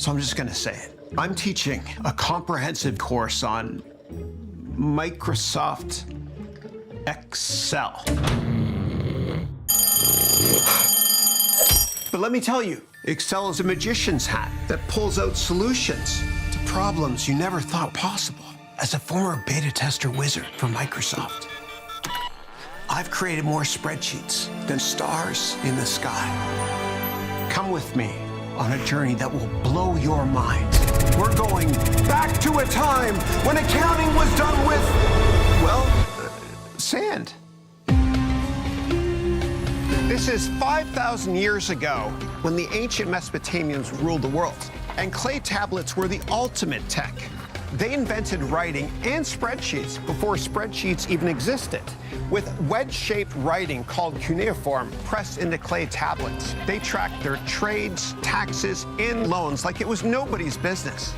so I'm just going to say it. I'm teaching a comprehensive course on Microsoft Excel. But let me tell you, Excel is a magician's hat that pulls out solutions to problems you never thought possible. As a former beta tester wizard for Microsoft, I've created more spreadsheets than stars in the sky. Come with me on a journey that will blow your mind. We're going back to a time when accounting was done with, well, sand. This is 5,000 years ago when the ancient Mesopotamians ruled the world, and clay tablets were the ultimate tech. They invented writing and spreadsheets before spreadsheets even existed, with wedge-shaped writing called cuneiform pressed into clay tablets. They tracked their trades, taxes, and loans like it was nobody's business.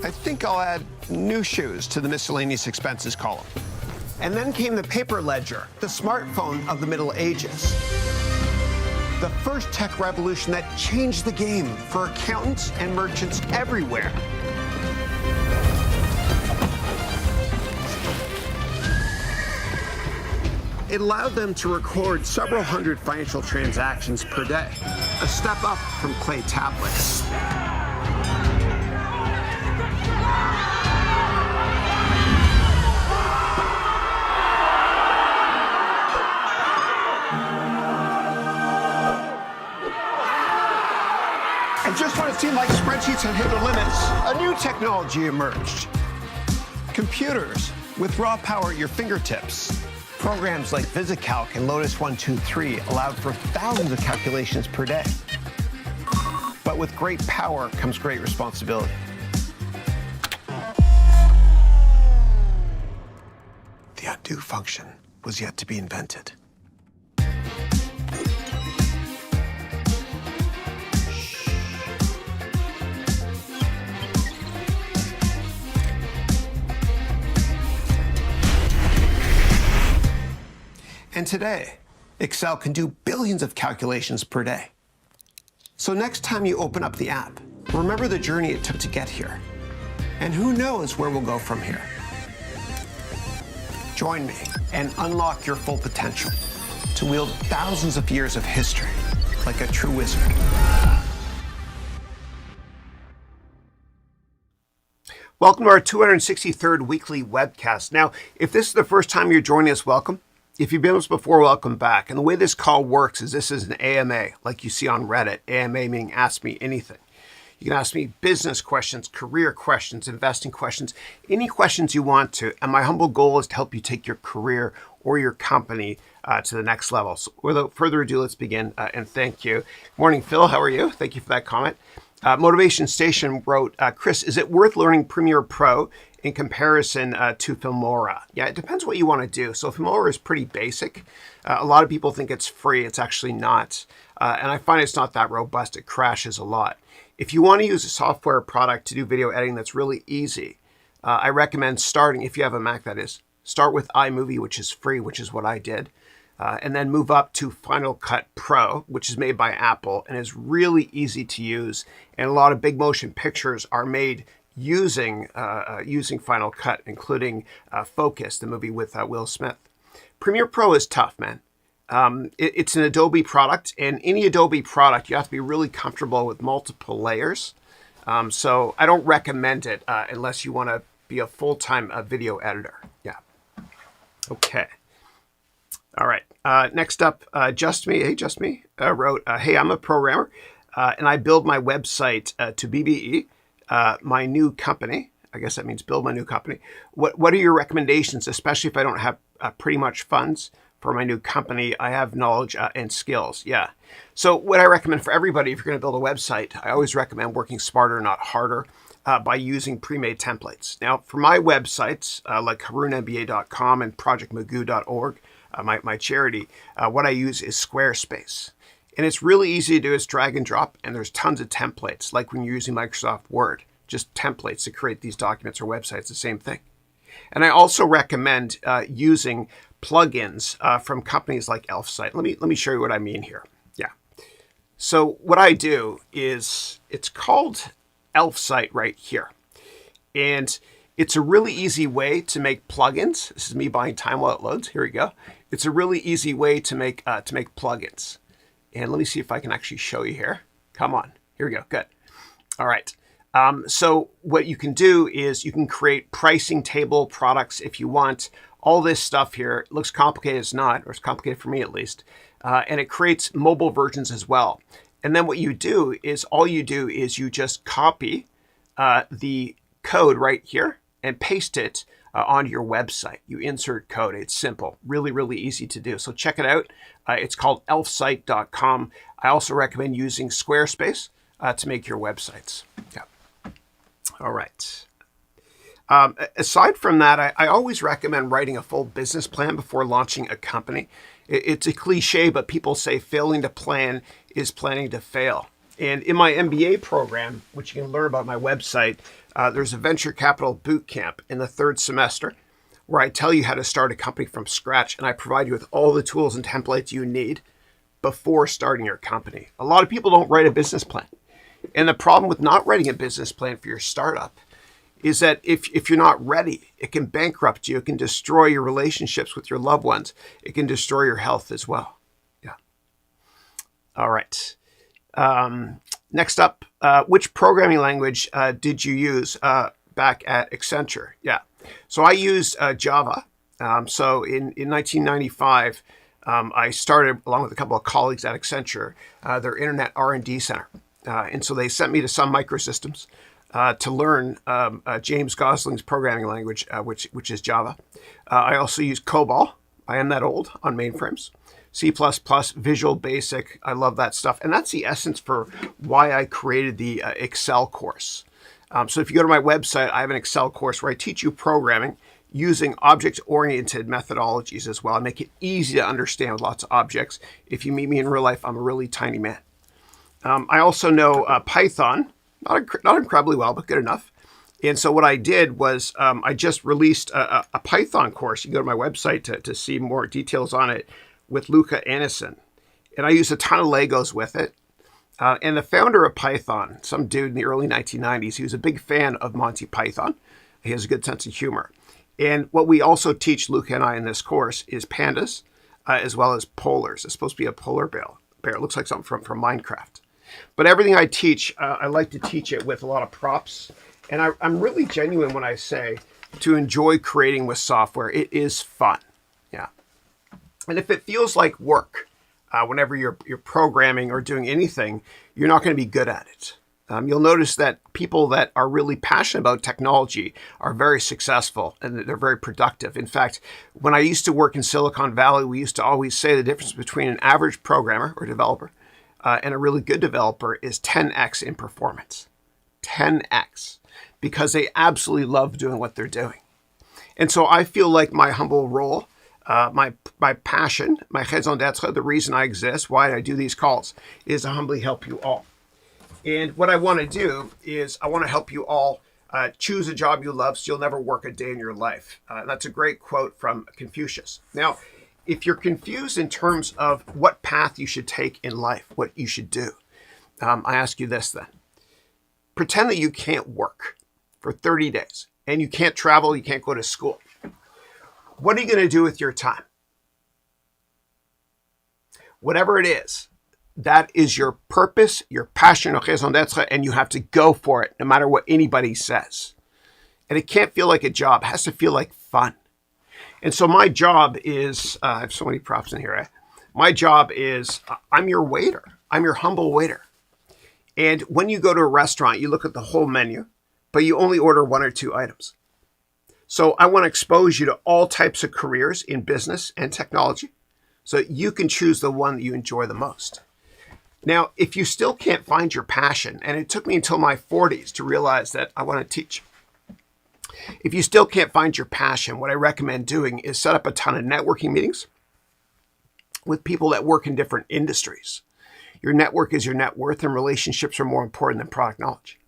I think I'll add new shoes to the miscellaneous expenses column. And then came the paper ledger, the smartphone of the Middle Ages. The first tech revolution that changed the game for accountants and merchants everywhere. It allowed them to record several hundred financial transactions per day, a step up from clay tablets. And just when it seemed like spreadsheets had hit their limits, a new technology emerged. Computers with raw power at your fingertips. Programs like VisiCalc and Lotus 123 allowed for thousands of calculations per day. But with great power comes great responsibility. The undo function was yet to be invented. And today, Excel can do billions of calculations per day. So next time you open up the app, remember the journey it took to get here. And who knows where we'll go from here. Join me and unlock your full potential to wield thousands of years of history like a true wizard. Welcome to our 263rd weekly webcast. Now, if this is the first time you're joining us, welcome. If you've been with us before, welcome back. And the way this call works is this is an AMA, like you see on Reddit. AMA meaning Ask Me Anything. You can ask me business questions, career questions, investing questions, any questions you want to. And my humble goal is to help you take your career or your company to the next level. So without further ado, let's begin. And thank you. Morning, Phil. How are you? Thank you for that comment. Motivation Station wrote, Chris, is it worth learning Premiere Pro in comparison to Filmora? Yeah, it depends what you want to do. So Filmora is pretty basic. A lot of people think it's free. It's actually not. And I find it's not that robust. It crashes a lot. If you want to use a software product to do video editing that's really easy, I recommend starting, if you have a Mac that is, start with iMovie, which is free, which is what I did. And then move up to Final Cut Pro, which is made by Apple and is really easy to use. And a lot of big motion pictures are made using Final Cut, including Focus, the movie with Will Smith. Premiere Pro is tough, man. It's an Adobe product, and any Adobe product, you have to be really comfortable with multiple layers. So I don't recommend it unless you want to be a full-time video editor. Yeah. Okay. All right. Next up, Just Me, wrote, hey, I'm a programmer, and I build my website to BBE, my new company. I guess that means build my new company. What are your recommendations, especially if I don't have pretty much funds for my new company? I have knowledge and skills. Yeah. So what I recommend for everybody, if you're going to build a website, I always recommend working smarter, not harder, by using pre-made templates. Now, for my websites, like HarounMBA.com and ProjectMagoo.org, my charity, what I use is Squarespace. And it's really easy to do. It's drag and drop, and there's tons of templates, like when you're using Microsoft Word, just templates to create these documents or websites, the same thing. And I also recommend using plugins from companies like Elfsight. Let me show you what I mean here. Yeah. So what I do is, it's called Elfsight right here. And it's a really easy way to make plugins. This is me buying time while it loads. Here we go. It's a really easy way to make plugins. And let me see if I can actually show you here. Come on. Here we go. Good. All right. So what you can do is you can create pricing table products if you want. All this stuff here, it looks complicated. It's not, or it's complicated for me at least. And it creates mobile versions as well. And then what you do is, all you do is you just copy the code right here and paste it onto your website. You insert code. It's simple, really, really easy to do. So check it out. It's called elfsight.com. I also recommend using Squarespace to make your websites. Yeah. All right. Aside from that, I always recommend writing a full business plan before launching a company. It's a cliche, but people say failing to plan is planning to fail. And in my MBA program, which you can learn about on my website, there's a venture capital boot camp in the 3rd semester where I tell you how to start a company from scratch, and I provide you with all the tools and templates you need before starting your company. A lot of people don't write a business plan. And the problem with not writing a business plan for your startup is that if you're not ready, it can bankrupt you. It can destroy your relationships with your loved ones. It can destroy your health as well. Yeah. All right. Next up, which programming language did you use back at Accenture? Yeah. So I used Java. So in 1995, I started, along with a couple of colleagues at Accenture, their Internet R&D Center. And so they sent me to Sun Microsystems to learn James Gosling's programming language, which is Java. I also use COBOL. I am that old on mainframes. C++, Visual Basic. I love that stuff. And that's the essence for why I created the Excel course. So if you go to my website, I have an Excel course where I teach you programming using object-oriented methodologies as well. I make it easy to understand with lots of objects. If you meet me in real life, I'm a really tiny man. I also know Python, not incredibly well, but good enough. And so what I did was I just released a Python course. You can go to my website to see more details on it, with Luca Anderson. And I used a ton of Legos with it. And the founder of Python, some dude in the early 1990s, he was a big fan of Monty Python. He has a good sense of humor. And what we also teach, Luca and I, in this course is pandas, as well as polars. It's supposed to be a polar bear. It looks like something from Minecraft. But everything I teach, I like to teach it with a lot of props. And I'm really genuine when I say to enjoy creating with software. It is fun. Yeah. And if it feels like work, whenever you're programming or doing anything, you're not going to be good at it. You'll notice that people that are really passionate about technology are very successful and they're very productive. In fact, when I used to work in Silicon Valley, we used to always say the difference between an average programmer or developer and a really good developer is 10x in performance. 10x. Because they absolutely love doing what they're doing. And so I feel like my humble role, my passion, my raison d'être, the reason I exist, why I do these calls, is to humbly help you all. And what I want to do is I want to help you all choose a job you love so you'll never work a day in your life. That's a great quote from Confucius. Now, if you're confused in terms of what path you should take in life, what you should do, I ask you this then. Pretend that you can't work for 30 days and you can't travel, you can't go to school. What are you going to do with your time? Whatever it is, that is your purpose, your passion, your raison d'être, and you have to go for it no matter what anybody says. And it can't feel like a job. It has to feel like fun. And so my job is, I have so many props in here. My job is, I'm your waiter. I'm your humble waiter. And when you go to a restaurant, you look at the whole menu, but you only order 1 or 2 items. So I want to expose you to all types of careers in business and technology so that you can choose the one that you enjoy the most. Now, if you still can't find your passion, and it took me until my 40s to realize that I want to teach. If you still can't find your passion, what I recommend doing is set up a ton of networking meetings with people that work in different industries. Your network is your net worth, and relationships are more important than product knowledge.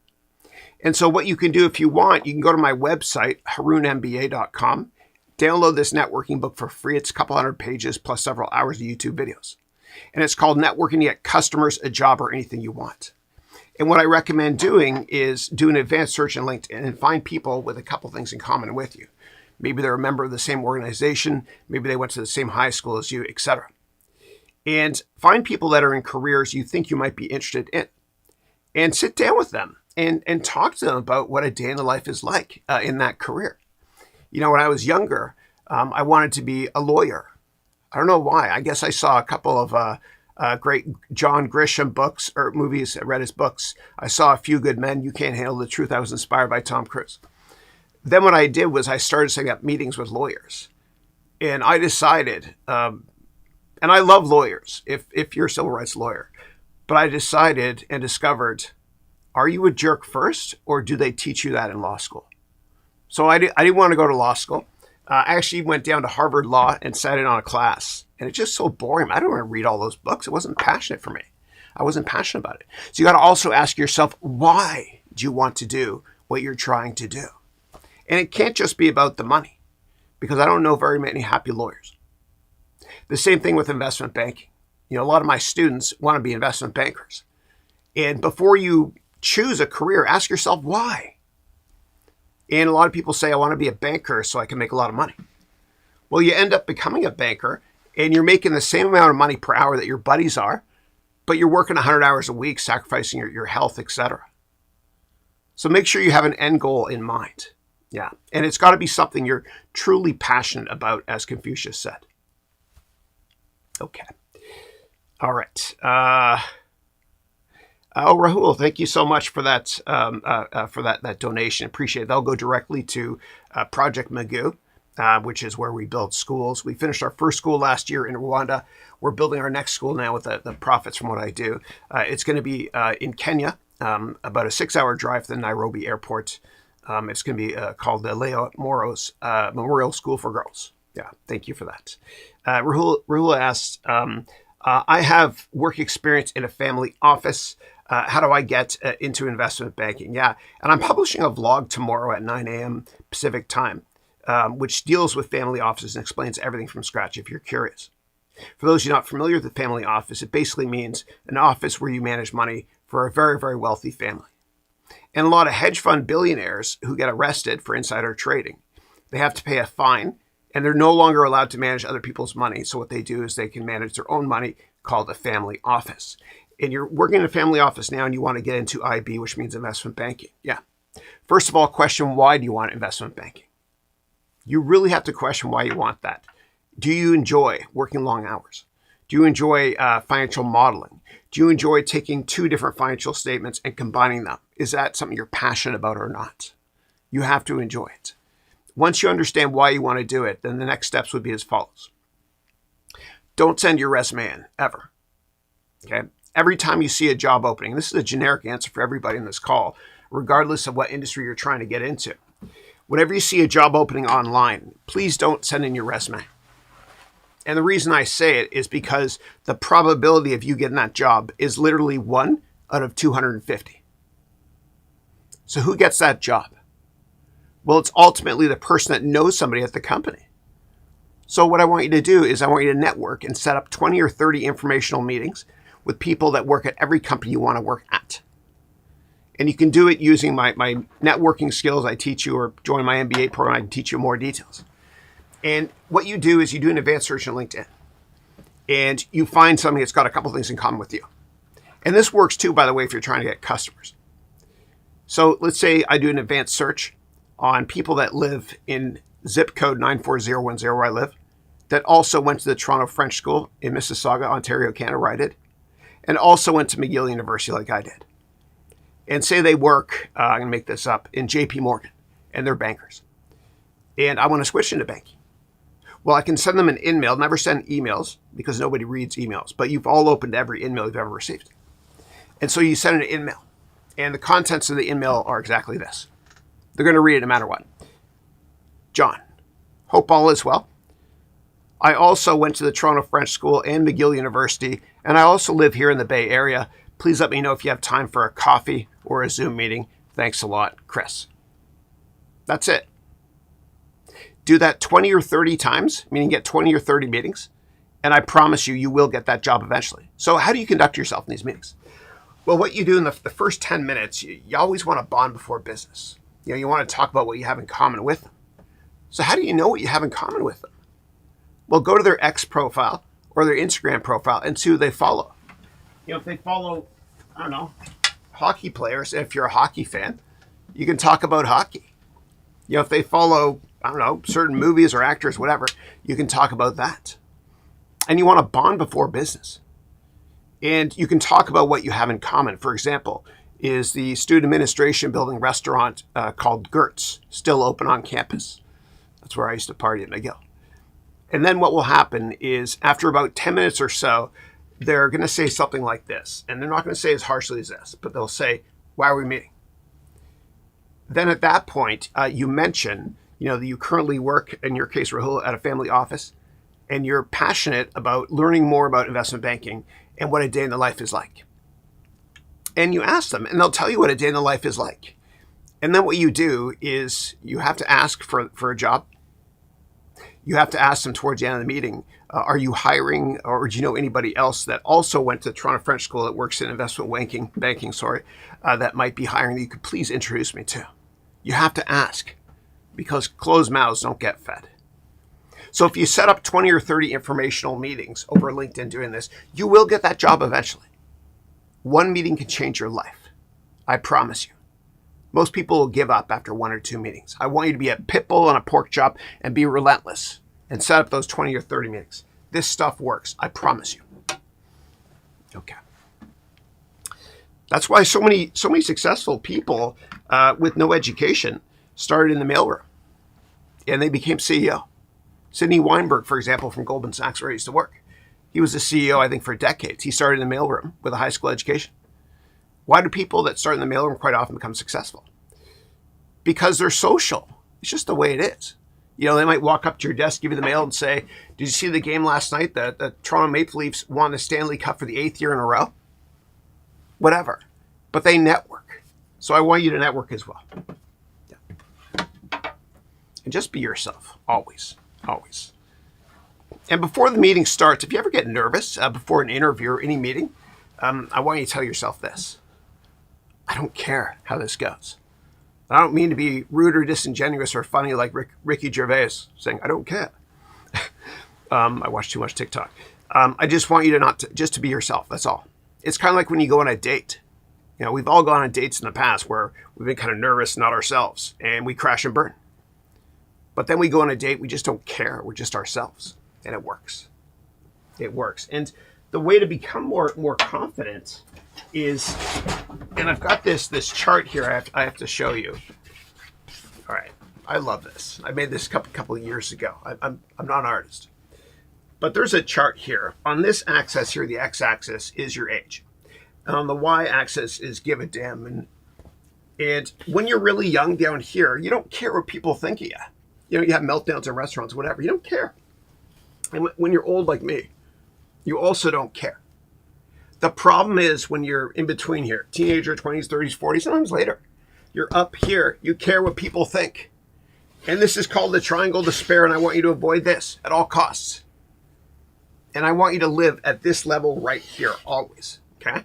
And so what you can do if you want, you can go to my website, harounmba.com, download this networking book for free. It's a couple hundred pages plus several hours of YouTube videos. And it's called Networking to Get Customers, a Job, or Anything You Want. And what I recommend doing is do an advanced search in LinkedIn and find people with a couple things in common with you. Maybe they're a member of the same organization. Maybe they went to the same high school as you, etc. And find people that are in careers you think you might be interested in. And sit down with them and talk to them about what a day in the life is like in that career. You know, when I was younger, I wanted to be a lawyer. I don't know why. I guess I saw a couple of great John Grisham books or movies. I read his books. I saw A Few Good Men, You Can't Handle the Truth. I was inspired by Tom Cruise. Then what I did was I started setting up meetings with lawyers. And I decided, and I love lawyers, if you're a civil rights lawyer, but I decided and discovered, are you a jerk first, or do they teach you that in law school? So I didn't want to go to law school. I actually went down to Harvard Law and sat in on a class. And it's just so boring. I don't want to read all those books. It wasn't passionate for me. I wasn't passionate about it. So you got to also ask yourself, why do you want to do what you're trying to do? And it can't just be about the money, because I don't know very many happy lawyers. The same thing with investment banking. You know, a lot of my students want to be investment bankers. And before you choose a career, ask yourself why. And a lot of people say, I want to be a banker so I can make a lot of money. Well, you end up becoming a banker and you're making the same amount of money per hour that your buddies are, but you're working 100 hours a week, sacrificing your health, etc. So make sure you have an end goal in mind. Yeah. And it's got to be something you're truly passionate about, as Confucius said. Okay. All right. Rahul, thank you so much for that that donation. Appreciate it. That'll go directly to Project Magoo, which is where we build schools. We finished our first school last year in Rwanda. We're building our next school now with the profits from what I do. It's going to be in Kenya, about a 6-hour drive to the Nairobi airport. It's going to be called the Leo Moros Memorial School for Girls. Yeah, thank you for that. Rahul asked, I have work experience in a family office. How do I get into investment banking? Yeah, and I'm publishing a vlog tomorrow at 9 a.m. Pacific time, which deals with family offices and explains everything from scratch if you're curious. For those of you not familiar with the family office, it basically means an office where you manage money for a very, very wealthy family. And a lot of hedge fund billionaires who get arrested for insider trading, they have to pay a fine and they're no longer allowed to manage other people's money. So what they do is they can manage their own money, called a family office. And you're working in a family office now and you want to get into IB, which means investment banking. Yeah. First of all, question, why do you want investment banking? You really have to question why you want that. Do you enjoy working long hours? Do you enjoy financial modeling? Do you enjoy taking two different financial statements and combining them? Is that something you're passionate about or not? You have to enjoy it. Once you understand why you want to do it, then the next steps would be as follows. Don't send your resume in, ever. Okay? Every time you see a job opening, this is a generic answer for everybody in this call, regardless of what industry you're trying to get into. Whenever you see a job opening online, please don't send in your resume. And the reason I say it is because the probability of you getting that job is literally 1 out of 250. So who gets that job? Well, it's ultimately the person that knows somebody at the company. So what I want you to do is I want you to network and set up 20 or 30 informational meetings with people that work at every company you want to work at. And you can do it using my networking skills I teach you, or join my MBA program, I can teach you more details. And what you do is you do an advanced search on LinkedIn. And you find something that's got a couple things in common with you. And this works too, by the way, if you're trying to get customers. So let's say I do an advanced search on people that live in zip code 94010 where I live, that also went to the Toronto French School in Mississauga, Ontario, Canada, where I did, and also went to McGill University like I did. And say they work, I'm going to make this up, in JP Morgan, and they're bankers. And I want to switch into banking. Well, I can send them an email, never send emails because nobody reads emails, but you've all opened every email you've ever received. And so you send an email, and the contents of the email are exactly this. They're going to read it no matter what. John, hope all is well. I also went to the Toronto French School and McGill University, and I also live here in the Bay Area. Please let me know if you have time for a coffee or a Zoom meeting. Thanks a lot, Chris. That's it. Do that 20 or 30 times, meaning get 20 or 30 meetings, and I promise you, you will get that job eventually. So how do you conduct yourself in these meetings? Well, what you do in the first 10 minutes, you always want to bond before business. You want to talk about what you have in common with them. So how do you know what you have in common with them? Well, go to their X profile or their Instagram profile and see who they follow. If they follow, I don't know, hockey players, if you're a hockey fan, you can talk about hockey. If they follow, I don't know, certain movies or actors, whatever, you can talk about that. And you want to bond before business. And you can talk about what you have in common. For example, is the student administration building restaurant called Gertz still open on campus? That's where I used to party at McGill. And then what will happen is after about 10 minutes or so, they're going to say something like this. And they're not going to say as harshly as this, but they'll say, why are we meeting? Then at that point, you mention, that you currently work, in your case, Rahul, at a family office, and you're passionate about learning more about investment banking and what a day in the life is like. And you ask them, and they'll tell you what a day in the life is like. And then what you do is you have to ask for a job. You have to ask them towards the end of the meeting, are you hiring, or do you know anybody else that also went to Toronto French School that works in investment banking, that might be hiring that you could please introduce me to? You have to ask, because closed mouths don't get fed. So if you set up 20 or 30 informational meetings over LinkedIn doing this, you will get that job eventually. One meeting can change your life. I promise you. Most people will give up after 1 or 2 meetings. I want you to be a pit bull on a pork chop and be relentless and set up those 20 or 30 meetings. This stuff works. I promise you. Okay. That's why so many successful people with no education started in the mailroom and they became CEO. Sidney Weinberg, for example, from Goldman Sachs, where I used to work. He was the CEO, I think, for decades. He started in the mailroom with a high school education. Why do people that start in the mailroom quite often become successful? Because they're social. It's just the way it is. They might walk up to your desk, give you the mail and say, did you see the game last night? The Toronto Maple Leafs won the Stanley Cup for the 8th year in a row? Whatever. But they network. So I want you to network as well. Yeah. And just be yourself, always. Always. And before the meeting starts, if you ever get nervous before an interview or any meeting, I want you to tell yourself this. I don't care how this goes. I don't mean to be rude or disingenuous or funny like Ricky Gervais saying, I don't care. I watch too much TikTok. I just want you to just to be yourself. That's all. It's kind of like when you go on a date. We've all gone on dates in the past where we've been kind of nervous, not ourselves, and we crash and burn. But then we go on a date, we just don't care. We're just ourselves. And it works. It works. And the way to become more confident is, and I've got this chart here I have to show you. All right. I love this. I made this a couple of years ago. I'm not an artist. But there's a chart here. On this axis here, the x-axis is your age. And on the y-axis is give a damn. And when you're really young down here, you don't care what people think of you. You have meltdowns in restaurants, whatever. You don't care. And when you're old like me, you also don't care. The problem is when you're in between here, teenager, 20s, 30s, 40s, sometimes later, you're up here, you care what people think. And this is called the triangle of despair, and I want you to avoid this at all costs. And I want you to live at this level right here, always, okay?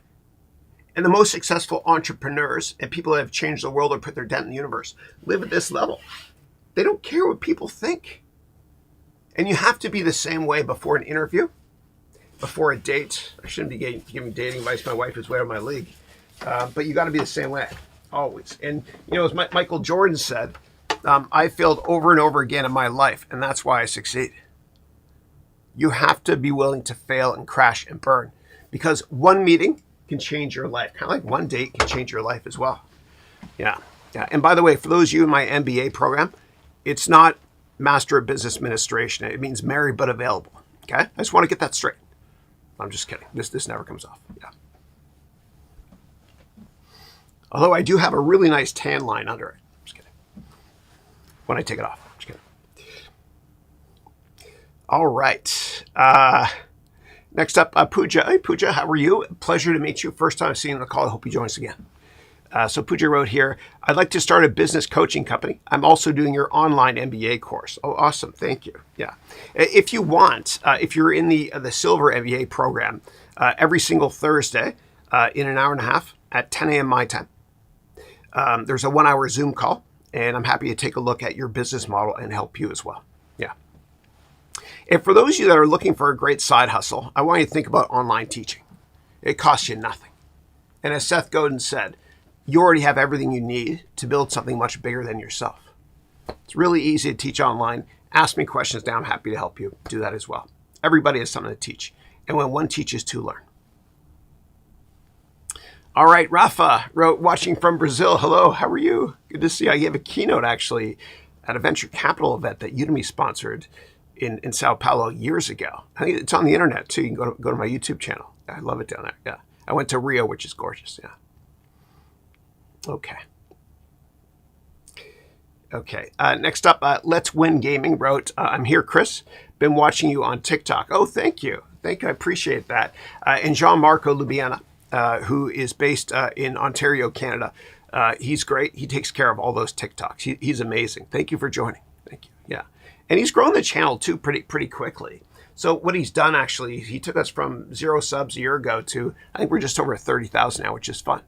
And the most successful entrepreneurs and people that have changed the world or put their dent in the universe live at this level. They don't care what people think. And you have to be the same way before an interview, before a date. I shouldn't be giving dating advice. My wife is way out of my league. But you got to be the same way, always. And, as Michael Jordan said, I failed over and over again in my life, and that's why I succeed. You have to be willing to fail and crash and burn, because one meeting can change your life. Kind of like one date can change your life as well. Yeah. And by the way, for those of you in my MBA program, it's not Master of Business Administration. It means married but available. Okay? I just want to get that straight. I'm just kidding. This never comes off. Yeah. Although I do have a really nice tan line under it. Just kidding. When I take it off. Just kidding. All right. Next up, Pooja. Hey, Pooja, how are you? Pleasure to meet you. First time seeing the call. I hope you join us again. So Pooja wrote here, I'd like to start a business coaching company. I'm also doing your online MBA course. Oh, awesome. Thank you. Yeah. If you want, if you're in the Silver MBA program, every single Thursday in an hour and a half at 10 a.m. my time, there's a 1-hour Zoom call, and I'm happy to take a look at your business model and help you as well. Yeah. And for those of you that are looking for a great side hustle, I want you to think about online teaching. It costs you nothing. And as Seth Godin said, you already have everything you need to build something much bigger than yourself. It's really easy to teach online. Ask me questions now. I'm happy to help you do that as well. Everybody has something to teach. And when one teaches, two learn. All right, Rafa wrote, watching from Brazil. Hello, how are you? Good to see you. I gave a keynote actually at a venture capital event that Udemy sponsored in Sao Paulo years ago. I think it's on the internet too. You can go to my YouTube channel. I love it down there. Yeah. I went to Rio, which is gorgeous. Yeah. Okay. Okay. Next up, Let's Win Gaming wrote, I'm here, Chris. Been watching you on TikTok. Oh, thank you. Thank you. I appreciate that. And Jean-Marco Lubiana, who is based in Ontario, Canada. He's great. He takes care of all those TikToks. He's amazing. Thank you for joining. Thank you. Yeah. And he's grown the channel too pretty quickly. So what he's done actually, he took us from 0 subs a year ago to, I think we're just over 30,000 now, which is fun.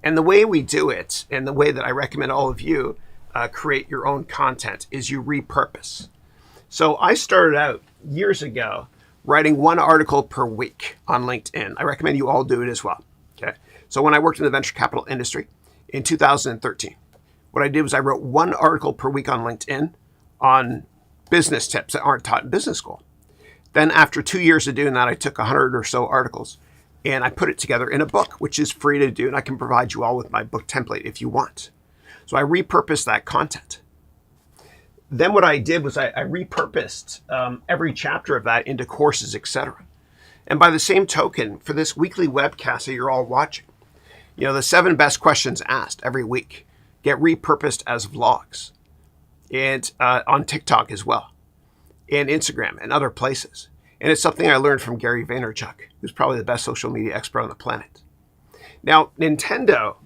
And the way we do it, and the way that I recommend all of you create your own content, is you repurpose. So I started out years ago writing 1 article per week on LinkedIn. I recommend you all do it as well. Okay. So when I worked in the venture capital industry in 2013, what I did was I wrote 1 article per week on LinkedIn on business tips that aren't taught in business school. Then after 2 years of doing that, I took 100 or so articles and I put it together in a book, which is free to do. And I can provide you all with my book template if you want. So I repurposed that content. Then what I did was I repurposed every chapter of that into courses, etc. And by the same token, for this weekly webcast that you're all watching, the 7 best questions asked every week get repurposed as vlogs and on TikTok as well, and Instagram and other places. And it's something I learned from Gary Vaynerchuk, who's probably the best social media expert on the planet. Now, Nintendo,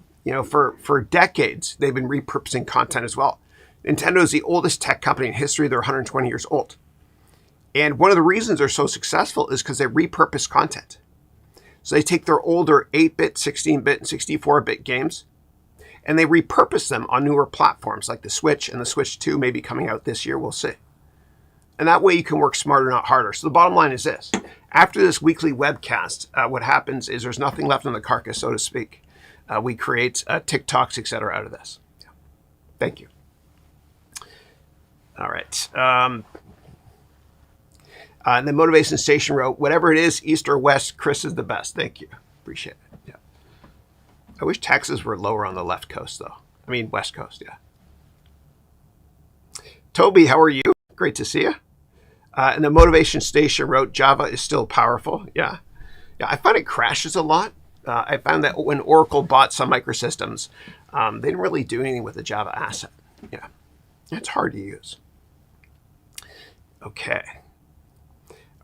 for decades, they've been repurposing content as well. Nintendo is the oldest tech company in history. They're 120 years old. And one of the reasons they're so successful is because they repurpose content. So they take their older 8-bit, 16-bit, and 64-bit games, and they repurpose them on newer platforms like the Switch, and the Switch 2 may be coming out this year. We'll see. And that way you can work smarter, not harder. So the bottom line is this. After this weekly webcast, what happens is there's nothing left in the carcass, so to speak. We create TikToks, etc. out of this. Yeah. Thank you. All right. And the Motivation Station wrote, whatever it is, East or West, Chris is the best. Thank you. Appreciate it. Yeah. I wish taxes were lower on the left coast, though. I mean, West Coast, yeah. Toby, how are you? Great to see you. And the Motivation Station wrote, Java is still powerful. Yeah. Yeah, I find it crashes a lot. I found that when Oracle bought some microsystems, they didn't really do anything with the Java asset. Yeah. It's hard to use. Okay.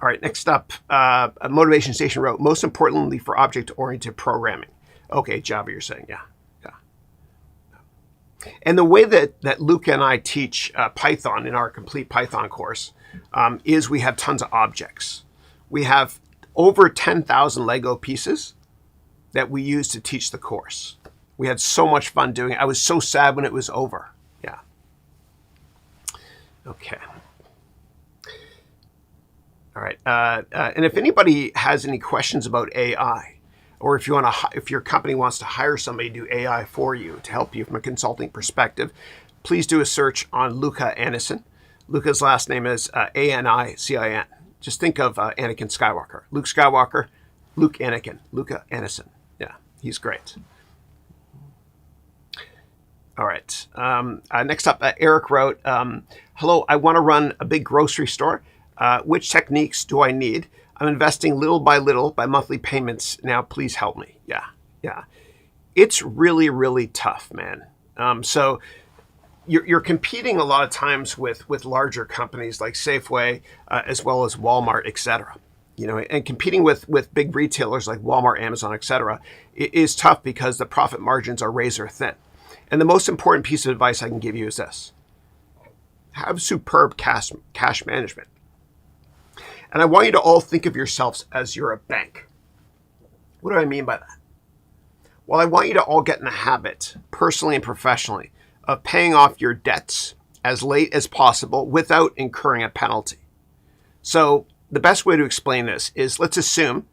All right, next up, a Motivation Station wrote, most importantly for object-oriented programming. Okay, Java, you're saying, yeah. And the way that Luca and I teach Python in our complete Python course is we have tons of objects. We have over 10,000 Lego pieces that we use to teach the course. We had so much fun doing it. I was so sad when it was over. Yeah. Okay. All right. And if anybody has any questions about AI, or if your company wants to hire somebody to do AI for you to help you from a consulting perspective, please do a search on Luca Anison. Luca's last name is Anicin. Just think of Anakin Skywalker. Luke Skywalker, Luke Anakin, Luca Anison. Yeah, he's great. All right. Next up, Eric wrote, hello, I want to run a big grocery store. Which techniques do I need? I'm investing little by little by monthly payments now. Please help me. Yeah. It's really, really tough, man. So you're competing a lot of times with larger companies like Safeway, as well as Walmart, etc. And competing with big retailers like Walmart, Amazon, etc., is tough because the profit margins are razor thin. And the most important piece of advice I can give you is this: have superb cash management. And I want you to all think of yourselves as you're a bank. What do I mean by that? Well, I want you to all get in the habit, personally and professionally, of paying off your debts as late as possible without incurring a penalty. So the best way to explain this is, let's assume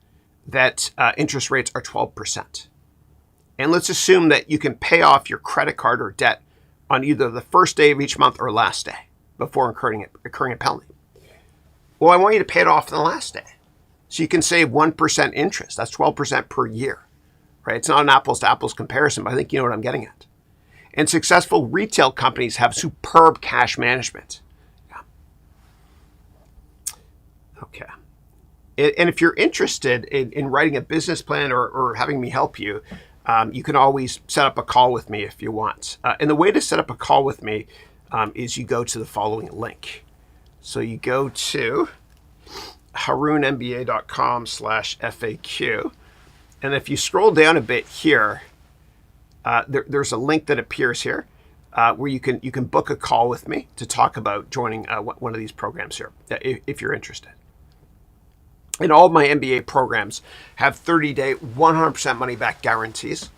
that interest rates are 12%. And let's assume that you can pay off your credit card or debt on either the first day of each month or last day before incurring a penalty. Well, I want you to pay it off on the last day. So you can save 1% interest. That's 12% per year, right? It's not an apples to apples comparison, but I think you know what I'm getting at. And successful retail companies have superb cash management. Yeah. Okay. And if you're interested in writing a business plan or having me help you, you can always set up a call with me if you want. And the way to set up a call with me is you go to the following link. So you go to harounmba.com/FAQ. And if you scroll down a bit here, there's a link that appears here where you can book a call with me to talk about joining one of these programs here, if you're interested. And all of my MBA programs have 30-day, 100% money-back guarantees.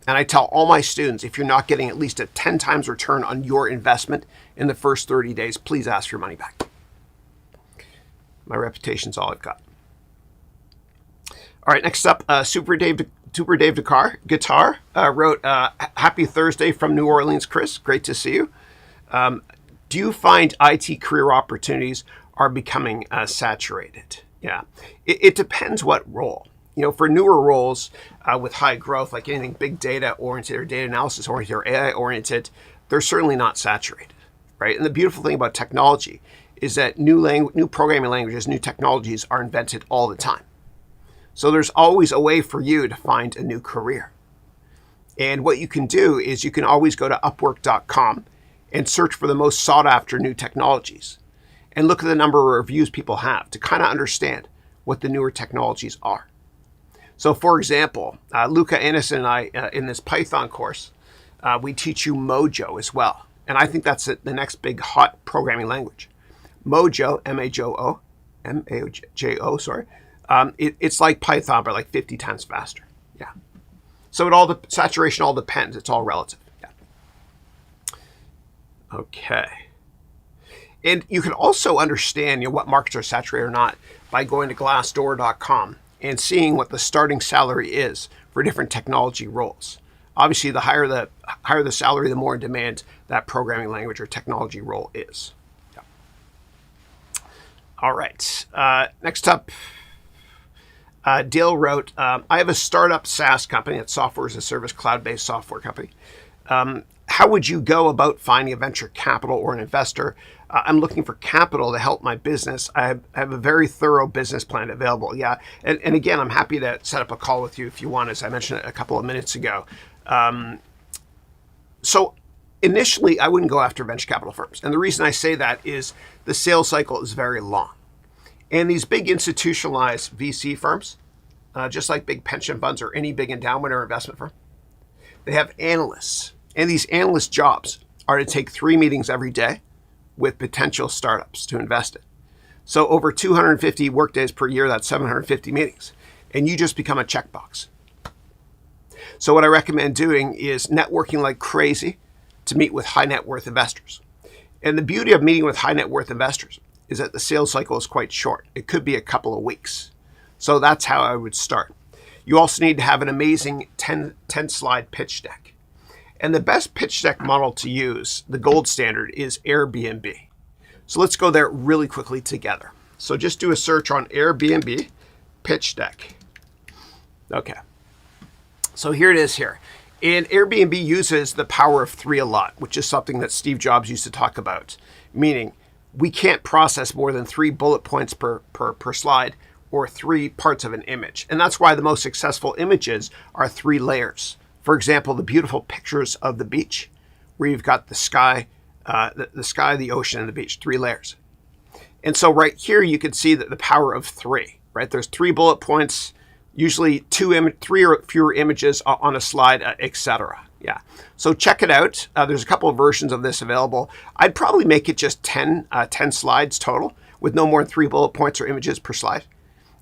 And I tell all my students, if you're not getting at least a 10 times return on your investment in the first 30 days, please ask for your money back. My reputation's all I've got. All right, next up, Super Dave Guitar wrote, "Happy Thursday from New Orleans, Chris. Great to see you. Do you find IT career opportunities are becoming saturated?" Yeah, it depends what role. For newer roles with high growth, like anything big data oriented or data analysis oriented or AI oriented, they're certainly not saturated, right? And the beautiful thing about technology is that new programming languages, new technologies are invented all the time. So there's always a way for you to find a new career. And what you can do is you can always go to Upwork.com and search for the most sought after new technologies and look at the number of reviews people have to kind of understand what the newer technologies are. So for example, Luca Anderson and I, in this Python course, we teach you Mojo as well. And I think that's the next big hot programming language. Mojo, M-A-J-O, sorry. It's like Python, but like 50 times faster. Yeah. So saturation all depends. It's all relative. Yeah. Okay. And you can also understand what markets are saturated or not by going to Glassdoor.com and seeing what the starting salary is for different technology roles. Obviously, the higher the salary, the more in demand that programming language or technology role is. Yeah. All right. Next up, Dale wrote, "I have a startup SaaS company, that's software as a service, cloud-based software company. How would you go about finding a venture capital or an investor? I'm looking for capital to help my business. I have a very thorough business plan available." Yeah, and again, I'm happy to set up a call with you if you want, as I mentioned a couple of minutes ago. So initially, I wouldn't go after venture capital firms. And the reason I say that is the sales cycle is very long. And these big institutionalized VC firms, just like big pension funds or any big endowment or investment firm, they have analysts. And these analyst jobs are to take 3 meetings every day with potential startups to invest in. So over 250 workdays per year, that's 750 meetings. And you just become a checkbox. So what I recommend doing is networking like crazy to meet with high net worth investors. And the beauty of meeting with high net worth investors is that the sales cycle is quite short. It could be a couple of weeks. So that's how I would start. You also need to have an amazing 10 slide pitch deck. And the best pitch deck model to use, the gold standard, is Airbnb. So let's go there really quickly together. So just do a search on Airbnb pitch deck. Okay. So here it is here. And Airbnb uses the power of 3 a lot, which is something that Steve Jobs used to talk about, meaning we can't process more than 3 bullet points per slide or 3 parts of an image. And that's why the most successful images are 3 layers. For example, the beautiful pictures of the beach, where you've got the sky, the ocean, and the beach, 3 layers. And so right here, you can see that the power of 3, right? There's 3 bullet points, usually 3 or fewer images on a slide, etc. Yeah. So check it out. There's a couple of versions of this available. I'd probably make it just 10 slides total with no more than 3 bullet points or images per slide.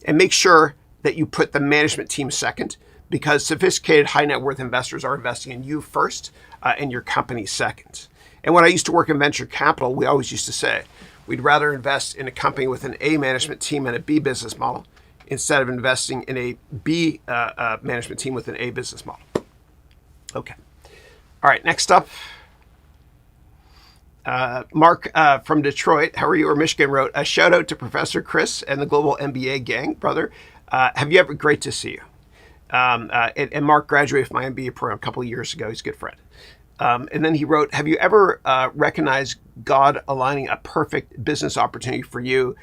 And make sure that you put the management team second, because sophisticated high net worth investors are investing in you first and your company second. And when I used to work in venture capital, we always used to say, we'd rather invest in a company with an A management team and a B business model instead of investing in a B management team with an A business model. Okay. All right, next up, Mark from Detroit, how are you, or Michigan, wrote, a shout out to Professor Chris and the Global MBA gang, brother. Have you ever, great to see you. And Mark graduated from my MBA program a couple of years ago. He's a good friend. And then he wrote, have you ever recognized God aligning a perfect business opportunity for you?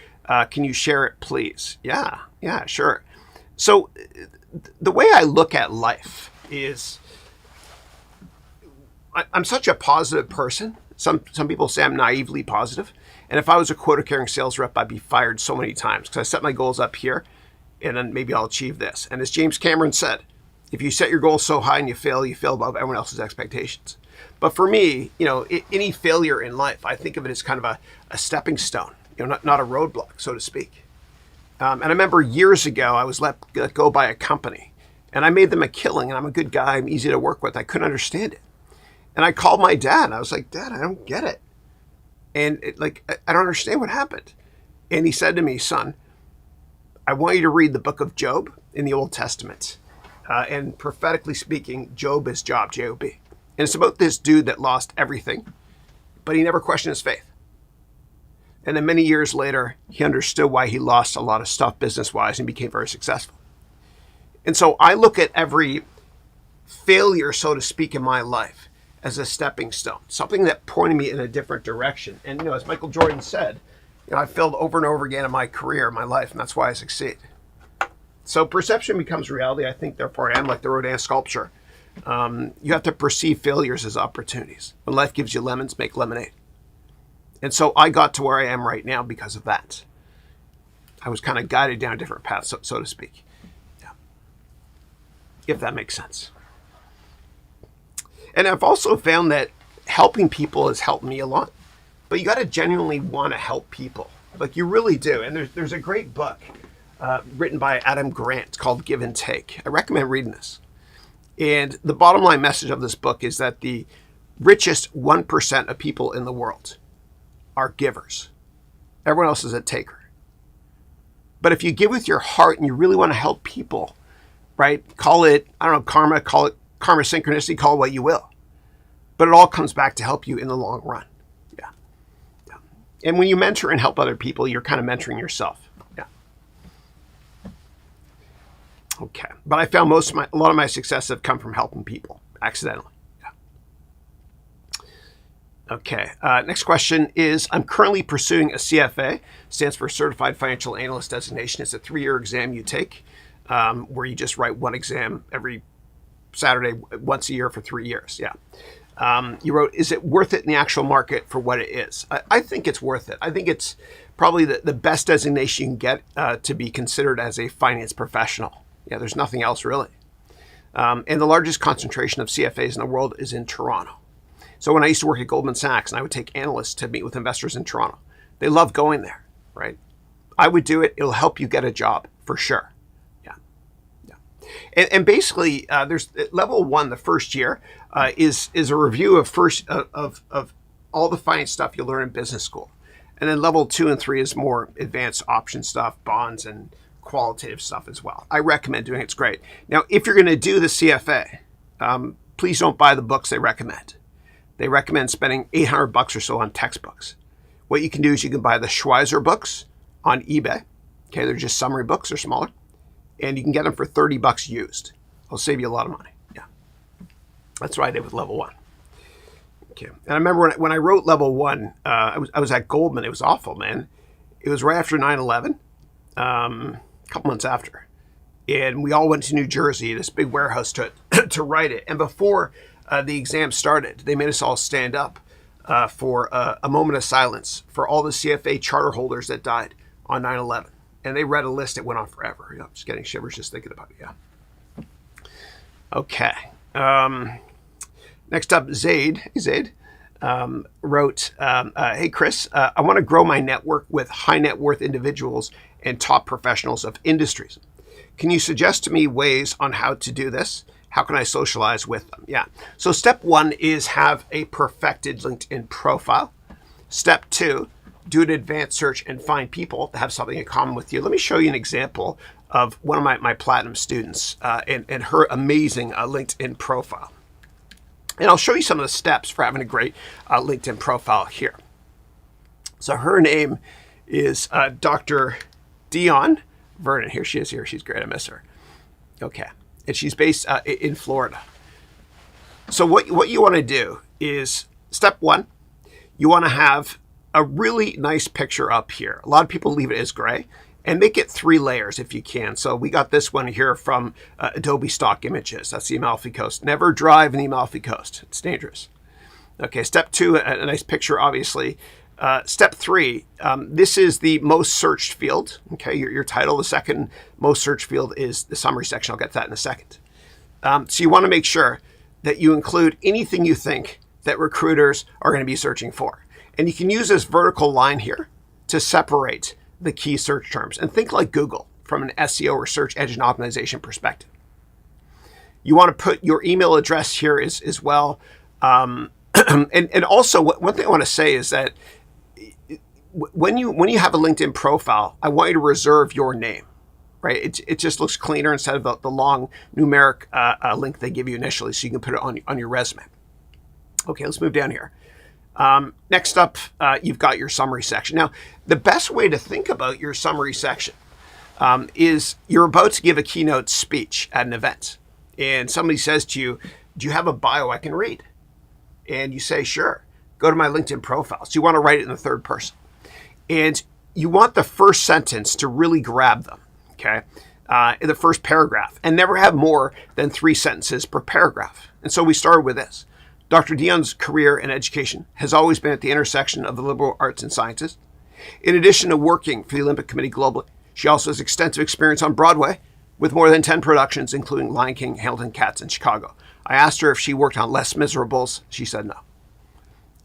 Can you share it, please? Yeah, sure. So the way I look at life is I'm such a positive person. Some people say I'm naively positive. And if I was a quota-carrying sales rep, I'd be fired so many times because I set my goals up here and then maybe I'll achieve this. And as James Cameron said, if you set your goals so high and you fail above everyone else's expectations. But for me, any failure in life, I think of it as kind of a stepping stone, not a roadblock, so to speak. And I remember years ago, I was let go by a company and I made them a killing, and I'm a good guy. I'm easy to work with. I couldn't understand it. And I called my dad and I was like, Dad, I don't get it. And I don't understand what happened. And he said to me, son, I want you to read the book of Job in the Old Testament. And prophetically speaking, Job is Job, J-O-B. And it's about this dude that lost everything, but he never questioned his faith. And then many years later, he understood why he lost a lot of stuff business-wise and became very successful. And so I look at every failure, so to speak, in my life as a stepping stone, something that pointed me in a different direction. And, as Michael Jordan said, I've failed over and over again in my career, in my life, and that's why I succeed. So perception becomes reality. I think, therefore, I am like the Rodin sculpture. You have to perceive failures as opportunities. When life gives you lemons, make lemonade. And so I got to where I am right now because of that. I was kind of guided down a different path, so to speak. Yeah. If that makes sense. And I've also found that helping people has helped me a lot. But you got to genuinely want to help people. Like you really do. And there's a great book written by Adam Grant called Give and Take. I recommend reading this. And the bottom line message of this book is that the richest 1% of people in the world are givers. Everyone else is a taker. But if you give with your heart and you really want to help people, right? Call it, karma, call it karma synchronicity, call it what you will. But it all comes back to help you in the long run. Yeah. And when you mentor and help other people, you're kind of mentoring yourself. Yeah. Okay. But I found a lot of my success have come from helping people accidentally. Yeah. Okay. Next question is, I'm currently pursuing a CFA, stands for Certified Financial Analyst designation. It's a 3-year exam you take where you just write one exam every Saturday, once a year for 3 years. Yeah. You wrote, is it worth it in the actual market for what it is? I think it's worth it. I think it's probably the best designation you can get to be considered as a finance professional. Yeah, there's nothing else really. And the largest concentration of CFAs in the world is in Toronto. So when I used to work at Goldman Sachs and I would take analysts to meet with investors in Toronto, they love going there, right? I would do it. It'll help you get a job for sure. And basically, there's level 1, the first year, is a review of all the finance stuff you learn in business school. And then level 2 and 3 is more advanced option stuff, bonds, and qualitative stuff as well. I recommend doing it. It's great. Now, if you're going to do the CFA, please don't buy the books they recommend. They recommend spending $800 or so on textbooks. What you can do is you can buy the Schweizer books on eBay. Okay, they're just summary books. They're smaller. And you can get them for $30 used. It'll save you a lot of money. Yeah. That's what I did with level 1. Okay. And I remember when I wrote level 1, I was at Goldman. It was awful, man. It was right after 9/11, a couple months after. And we all went to New Jersey, this big warehouse to write it. And before the exam started, they made us all stand up for a moment of silence for all the CFA charter holders that died on 9/11. And they read a list that went on forever. I'm just getting shivers just thinking about it. Yeah. Okay. Next up, Zaid wrote, hey, Chris, I want to grow my network with high net worth individuals and top professionals of industries. Can you suggest to me ways on how to do this? How can I socialize with them? Yeah. So step 1 is have a perfected LinkedIn profile. Step 2, do an advanced search and find people that have something in common with you. Let me show you an example of one of my platinum students and her amazing LinkedIn profile. And I'll show you some of the steps for having a great LinkedIn profile here. So her name is Dr. Dion Vernon. Here she is here. She's great. I miss her. Okay. And she's based in Florida. So what you want to do is, step 1, you want to have a really nice picture up here. A lot of people leave it as gray, and make it 3 layers if you can. So we got this one here from Adobe Stock Images. That's the Amalfi Coast. Never drive in the Amalfi Coast. It's dangerous. Okay, step 2, a nice picture, obviously. Step 3, this is the most searched field. Okay, your title. The second most searched field is the summary section. I'll get to that in a second. So you want to make sure that you include anything you think that recruiters are going to be searching for. And you can use this vertical line here to separate the key search terms. And think like Google from an SEO or search engine optimization perspective. You want to put your email address here as well. And also, one thing I want to say is that when you have a LinkedIn profile, I want you to reserve your name, right? It just looks cleaner instead of the long numeric link they give you initially, so you can put it on your resume. Okay, let's move down here. Next up, you've got your summary section. Now, the best way to think about your summary section is you're about to give a keynote speech at an event, and somebody says to you, "Do you have a bio I can read?" And you say, "Sure." Go to my LinkedIn profile. So you want to write it in the third person. And you want the first sentence to really grab them, okay, in the first paragraph, and never have more than 3 sentences per paragraph. And so we started with this. Dr. Dion's career and education has always been at the intersection of the liberal arts and sciences. In addition to working for the Olympic Committee globally, she also has extensive experience on Broadway with more than 10 productions, including Lion King, Hamilton, Cats, and Chicago. I asked her if she worked on Les Miserables. She said no.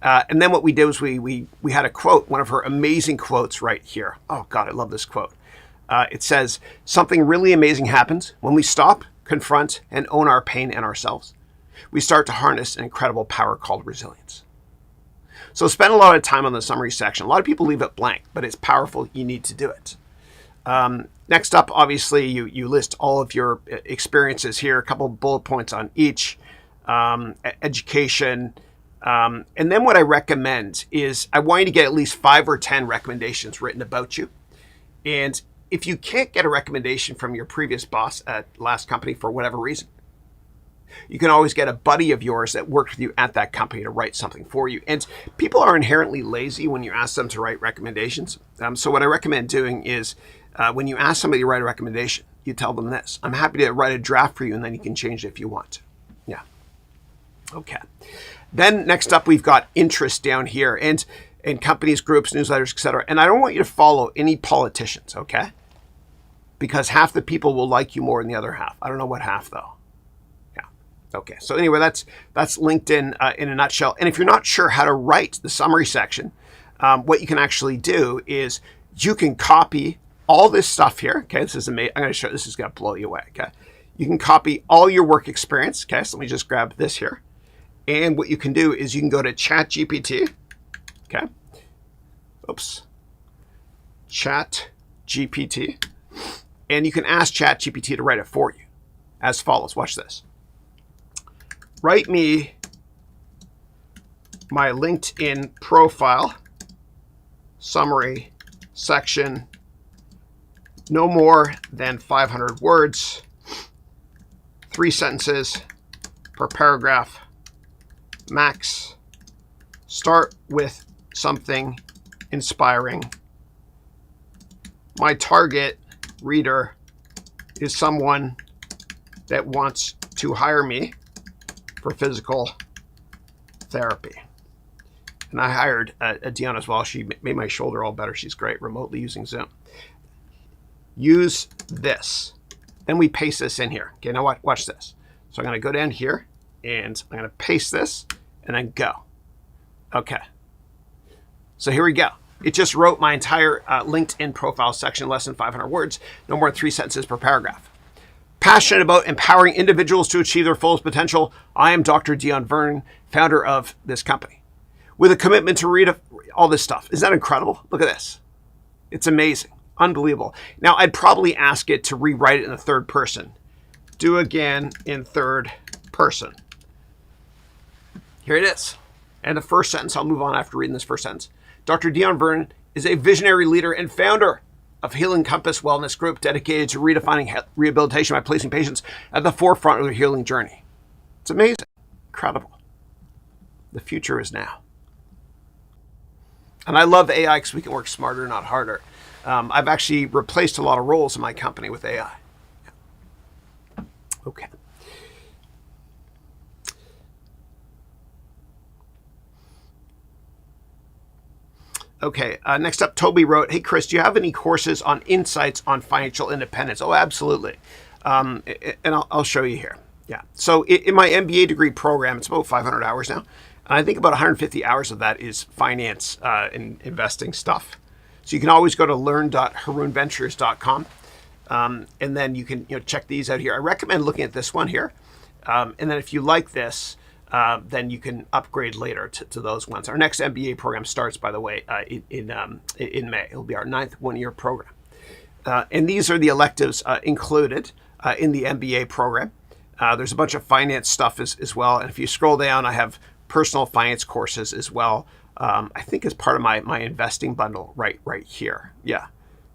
And then what we did was we had a quote, one of her amazing quotes right here. Oh, God, I love this quote. It says, "Something really amazing happens when we stop, confront, and own our pain and ourselves. We start to harness an incredible power called resilience." So spend a lot of time on the summary section. A lot of people leave it blank, but it's powerful. You need to do it. Next up, obviously, you list all of your experiences here, a couple of bullet points on each, education. And then what I recommend is I want you to get at least 5 or 10 recommendations written about you. And if you can't get a recommendation from your previous boss at last company for whatever reason, you can always get a buddy of yours that worked with you at that company to write something for you. And people are inherently lazy when you ask them to write recommendations. So what I recommend doing is when you ask somebody to write a recommendation, you tell them this: "I'm happy to write a draft for you, and then you can change it if you want to." Yeah. Okay. Then next up, we've got interest down here, and companies, groups, newsletters, etc. And I don't want you to follow any politicians, okay? Because half the people will like you more than the other half. I don't know what half though. Yeah. Okay. So anyway, that's LinkedIn in a nutshell. And if you're not sure how to write the summary section, what you can actually do is you can copy all this stuff here. Okay. This is amazing. I'm going to show. This is going to blow you away. Okay. You can copy all your work experience. Okay. So let me just grab this here. And what you can do is you can go to ChatGPT, okay? Oops. ChatGPT. And you can ask ChatGPT to write it for you as follows. Watch this. Write me my LinkedIn profile summary section, no more than 500 words, 3 sentences per paragraph. Max. Start with something inspiring. My target reader is someone that wants to hire me for physical therapy. And I hired a Dion as well. She made my shoulder all better. She's great, remotely using Zoom. use this. Then we paste this in here. Okay, now watch this. So I'm going to go down here, and I'm going to paste this, and then go. Okay. So here we go. It just wrote my entire LinkedIn profile section, less than 500 words, no more than 3 sentences per paragraph. Passionate about empowering individuals to achieve their fullest potential, I am Dr. Dion Vernon, founder of this company, with a commitment to read all this stuff. Isn't that incredible? Look at this. It's amazing. Unbelievable. Now, I'd probably ask it to rewrite it in the third person. Do again in third person. Here it is. And the first sentence, I'll move on after reading this first sentence. Dr. Dion Vernon is a visionary leader and founder of Healing Compass Wellness Group, dedicated to redefining rehabilitation by placing patients at the forefront of their healing journey. It's amazing. Incredible. The future is now. And I love AI because we can work smarter, not harder. I've actually replaced a lot of roles in my company with AI. Yeah. Okay. Okay, next up, Toby wrote, hey, Chris, do you have any courses on insights on financial independence? Oh, absolutely. And I'll show you here. Yeah. So in my MBA degree program, it's about 500 hours now. And I think about 150 hours of that is finance and investing stuff. So you can always go to learn.harounventures.com. And then you can check these out here. I recommend looking at this one here. And then if you like this, then you can upgrade later to those ones. Our next MBA program starts, by the way, in May. It'll be our 9th one-year program. And these are the electives included in the MBA program. There's a bunch of finance stuff as well. And if you scroll down, I have personal finance courses as well. I think as part of my investing bundle right here. Yeah.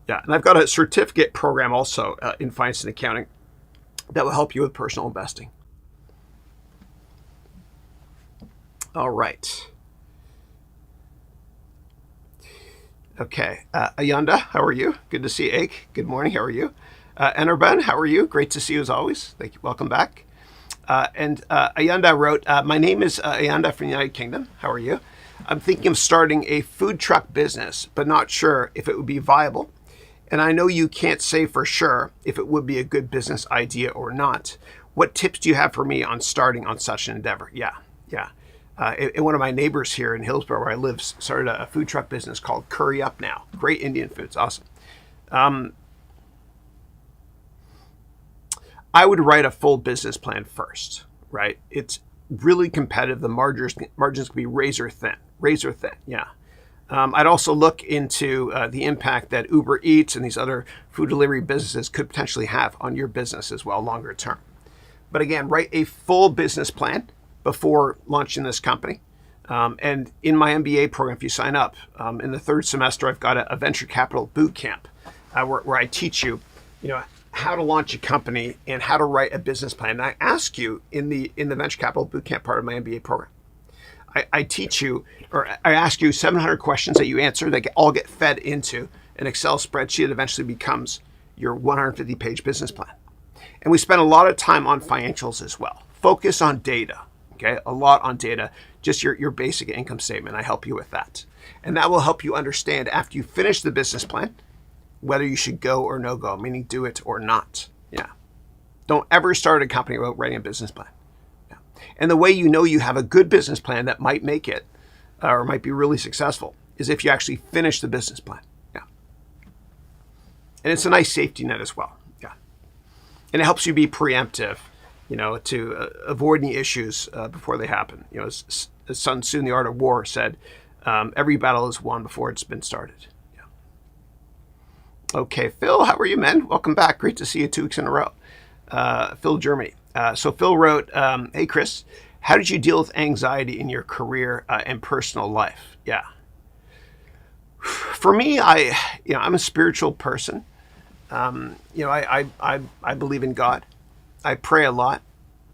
And I've got a certificate program also in finance and accounting that will help you with personal investing. All right. Okay. Ayanda, how are you? Good to see you. Ake, good morning. How are you? Enerban, how are you? Great to see you as always. Thank you. Welcome back. And Ayanda wrote, my name is Ayanda from the United Kingdom. How are you? I'm thinking of starting a food truck business, but not sure if it would be viable. And I know you can't say for sure if it would be a good business idea or not. What tips do you have for me on starting on such an endeavor? Yeah. And one of my neighbors here in Hillsborough, where I live, started a food truck business called Curry Up Now. Great Indian food. It's awesome. I would write a full business plan first, right? It's really competitive. The margins can be razor thin, yeah. I'd also look into the impact that Uber Eats and these other food delivery businesses could potentially have on your business as well, longer term. But again, write a full business plan before launching this company. And in my MBA program, if you sign up, in the 3rd semester, I've got a venture capital boot camp where I teach you, how to launch a company and how to write a business plan. And I ask you in the venture capital boot camp part of my MBA program, I teach you, or I ask you 700 questions that you answer that all get fed into an Excel spreadsheet that eventually becomes your 150-page business plan. And we spend a lot of time on financials as well. Focus on data. Okay, a lot on data, just your basic income statement. I help you with that. And that will help you understand after you finish the business plan, whether you should go or no go, meaning do it or not. Yeah. Don't ever start a company without writing a business plan. Yeah. And the way you know you have a good business plan that might make it or might be really successful is if you actually finish the business plan. Yeah. And it's a nice safety net as well. Yeah. And it helps you be preemptive, to avoid any issues before they happen. As Sun Tzu in The Art of War said, every battle is won before it's been started. Yeah. Okay, Phil, how are you, man? Welcome back. Great to see you 2 weeks in a row. Phil, Germany. So Phil wrote, hey, Chris, how did you deal with anxiety in your career and personal life? Yeah. For me, I'm a spiritual person. I believe in God. I pray a lot.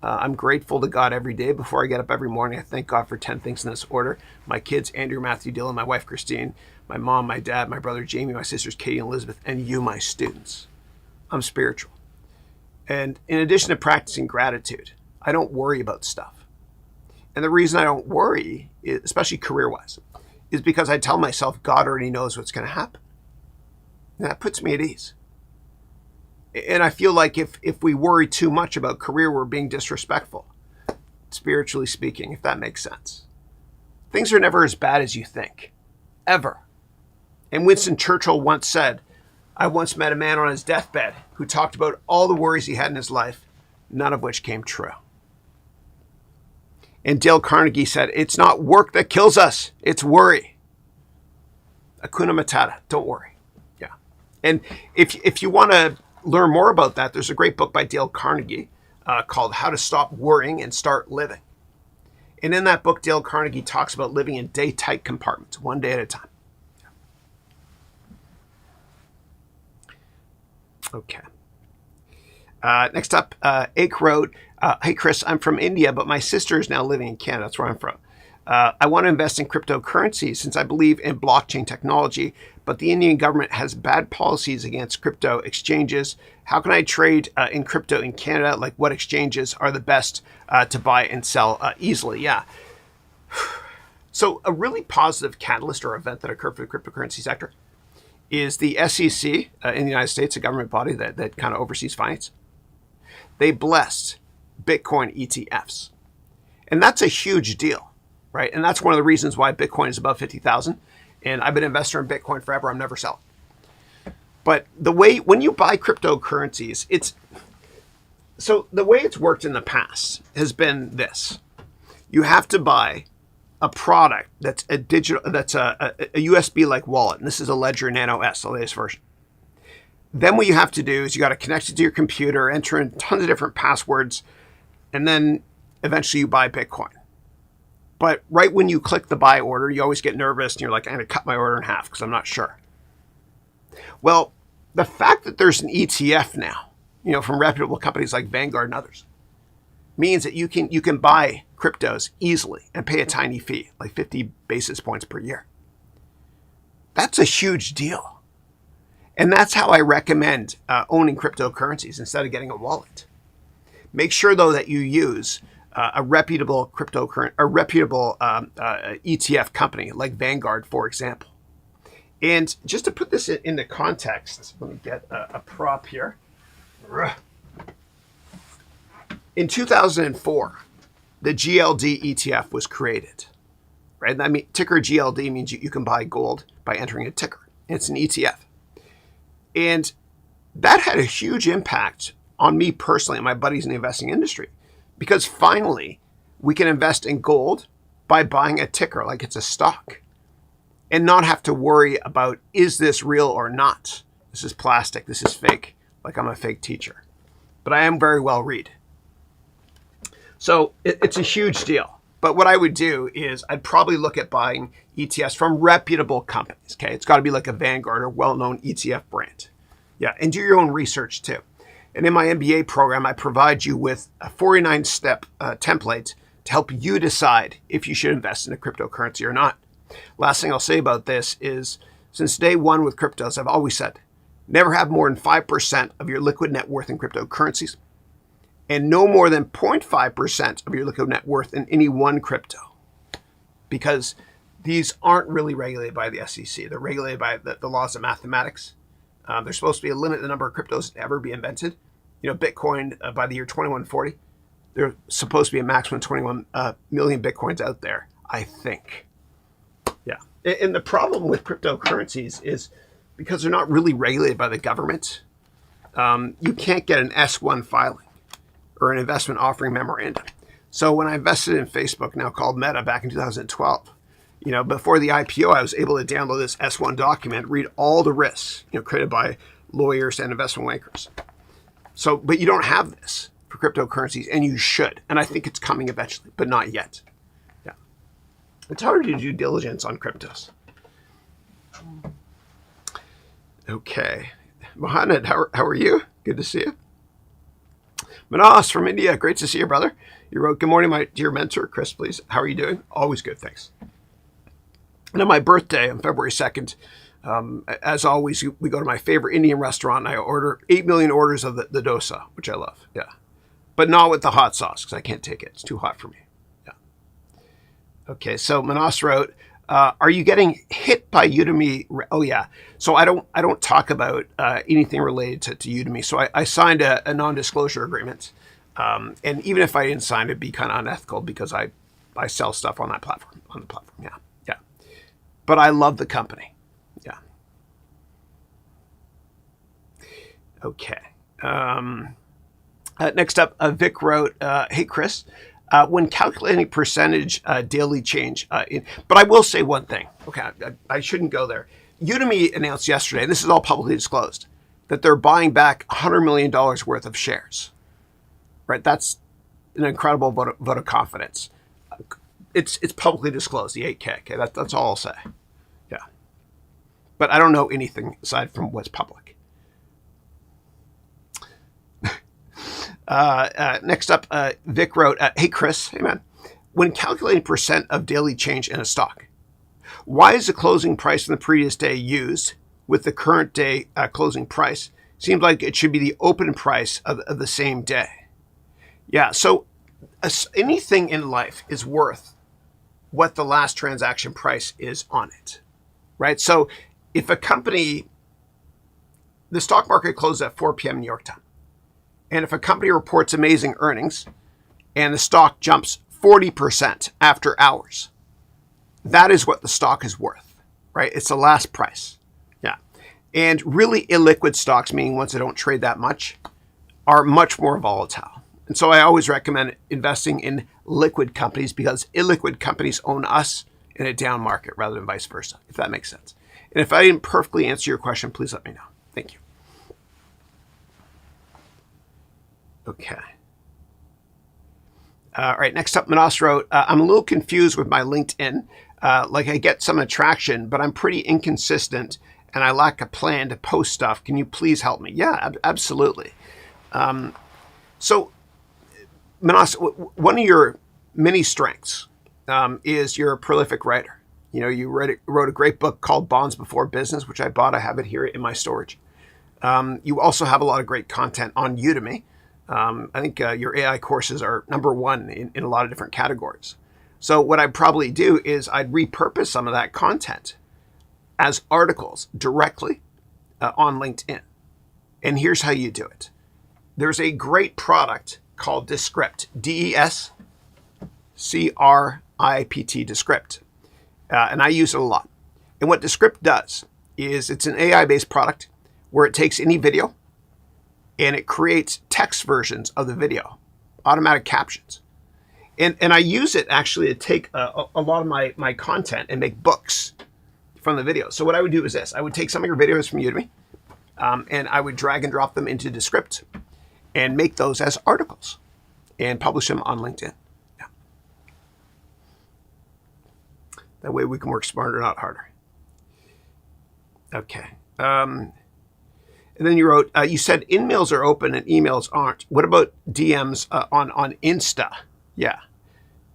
I'm grateful to God every day. Before I get up every morning, I thank God for 10 things in this order. My kids, Andrew, Matthew, Dylan, my wife, Christine, my mom, my dad, my brother, Jamie, my sisters, Katie and Elizabeth, and you, my students. I'm spiritual. And in addition to practicing gratitude, I don't worry about stuff. And the reason I don't worry, especially career-wise, is because I tell myself God already knows what's going to happen. And that puts me at ease. And I feel like if we worry too much about career, we're being disrespectful, spiritually speaking, if that makes sense. Things are never as bad as you think, ever. And Winston Churchill once said, I once met a man on his deathbed who talked about all the worries he had in his life, none of which came true. And Dale Carnegie said, it's not work that kills us, it's worry. Hakuna Matata, don't worry. Yeah. And if you want to learn more about that, there's a great book by Dale Carnegie called How to Stop Worrying and Start Living. And in that book, Dale Carnegie talks about living in day-tight compartments, one day at a time. Okay. Next up, Ake wrote, hey, Chris, I'm from India, but my sister is now living in Canada. That's where I'm from. I want to invest in cryptocurrencies since I believe in blockchain technology, but the Indian government has bad policies against crypto exchanges. How can I trade in crypto in Canada? Like, what exchanges are the best to buy and sell easily? Yeah. So a really positive catalyst or event that occurred for the cryptocurrency sector is the SEC in the United States, a government body that kind of oversees finance. They blessed Bitcoin ETFs. And that's a huge deal, right? And that's one of the reasons why Bitcoin is above 50,000. And I've been an investor in Bitcoin forever. I'm never selling. But the way, when you buy cryptocurrencies, the way it's worked in the past has been this. You have to buy a product that's a USB-like wallet. And this is a Ledger Nano S, the latest version. Then what you have to do is you got to connect it to your computer, enter in tons of different passwords, and then eventually you buy Bitcoin. But right when you click the buy order, you always get nervous and you're like, I'm going to cut my order in half because I'm not sure. Well, the fact that there's an ETF now, from reputable companies like Vanguard and others, means that you can buy cryptos easily and pay a tiny fee, like 50 basis points per year. That's a huge deal. And that's how I recommend owning cryptocurrencies instead of getting a wallet. Make sure, though, that you use a reputable ETF company like Vanguard, for example. And just to put this into context, let me get a prop here. In 2004, the GLD ETF was created, right? I mean, ticker GLD means you can buy gold by entering a ticker. It's an ETF. And that had a huge impact on me personally and my buddies in the investing industry, because finally we can invest in gold by buying a ticker like it's a stock and not have to worry about, is this real or not? This is plastic. This is fake. Like I'm a fake teacher, but I am very well read. So it's a huge deal. But what I would do is I'd probably look at buying ETFs from reputable companies. Okay, it's got to be like a Vanguard or well-known ETF brand. Yeah, and do your own research too. And in my MBA program, I provide you with a 49-step template to help you decide if you should invest in a cryptocurrency or not. Last thing I'll say about this is, since day one with cryptos, I've always said, never have more than 5% of your liquid net worth in cryptocurrencies, and no more than 0.5% of your liquid net worth in any one crypto, because these aren't really regulated by the SEC. They're regulated by the laws of mathematics. There's supposed to be a limit to the number of cryptos to ever be invented. Bitcoin, by the year 2140, there's supposed to be a maximum 21 million Bitcoins out there, I think. Yeah. And the problem with cryptocurrencies is because they're not really regulated by the government, you can't get an S1 filing or an investment offering memorandum. So when I invested in Facebook, now called Meta, back in 2012, before the IPO, I was able to download this S1 document, read all the risks, created by lawyers and investment bankers. So, but you don't have this for cryptocurrencies, and you should. And I think it's coming eventually, but not yet. Yeah. It's hard to do due diligence on cryptos. Okay. Mohammed, how are you? Good to see you. Manas from India, great to see you, brother. You wrote, good morning, my dear mentor, Chris, please. How are you doing? Always good, thanks. And on my birthday, on February 2nd, as always, we go to my favorite Indian restaurant, and I order 8 million orders of the dosa, which I love, yeah. But not with the hot sauce, because I can't take it. It's too hot for me, yeah. Okay, so Manas wrote, Are you getting hit by Udemy? Oh yeah. So I don't talk about anything related to Udemy. So I signed a non-disclosure agreement, and even if I didn't sign it, it'd be kind of unethical because I sell stuff on that platform Yeah, yeah. But I love the company. Yeah. Okay. Next up, Vic wrote, "Hey Chris, when calculating percentage daily change, but I will say one thing. Okay, I shouldn't go there. Udemy announced yesterday, and this is all publicly disclosed, that they're buying back $100 million worth of shares. Right? That's an incredible vote of confidence. It's publicly disclosed, the 8K. Okay, that's all I'll say. Yeah. But I don't know anything aside from what's public. Next up, Vic wrote, "Hey Chris, hey man, when calculating percent of daily change in a stock, why is the closing price from the previous day used with the current day closing price? Seems like it should be the open price of the same day." Yeah, so anything in life is worth what the last transaction price is on it, right? So if a company, the stock market closes at 4 p.m. New York time, and if a company reports amazing earnings and the stock jumps 40% after hours, that is what the stock is worth, right? It's the last price. Yeah. And really illiquid stocks, meaning ones that don't trade that much, are much more volatile. And so I always recommend investing in liquid companies because illiquid companies own us in a down market rather than vice versa, if that makes sense. And if I didn't perfectly answer your question, please let me know. Thank you. Okay. All right, next up, Manas wrote, "I'm a little confused with my LinkedIn. Like I get some attraction, but I'm pretty inconsistent and I lack a plan to post stuff. Can you please help me?" Yeah, absolutely. So, Manas, one of your many strengths is you're a prolific writer. You know, you wrote a great book called Bonds Before Business, which I bought. I have it here in my storage. You also have a lot of great content on Udemy. I think your AI courses are number one in a lot of different categories. So what I'd probably do is I'd repurpose some of that content as articles directly on LinkedIn. And here's how you do it. There's a great product called Descript, DESCRIPT, Descript. And I use it a lot. And what Descript does is it's an AI-based product where it takes any video and it creates text versions of the video, automatic captions. And I use it actually to take a lot of my content and make books from the video. So what I would do is this. I would take some of your videos from Udemy and I would drag and drop them into Descript and make those as articles and publish them on LinkedIn. Yeah. That way we can work smarter, not harder. Okay. And then you wrote, you said in-mails are open and emails aren't. What about DMs on Insta? Yeah.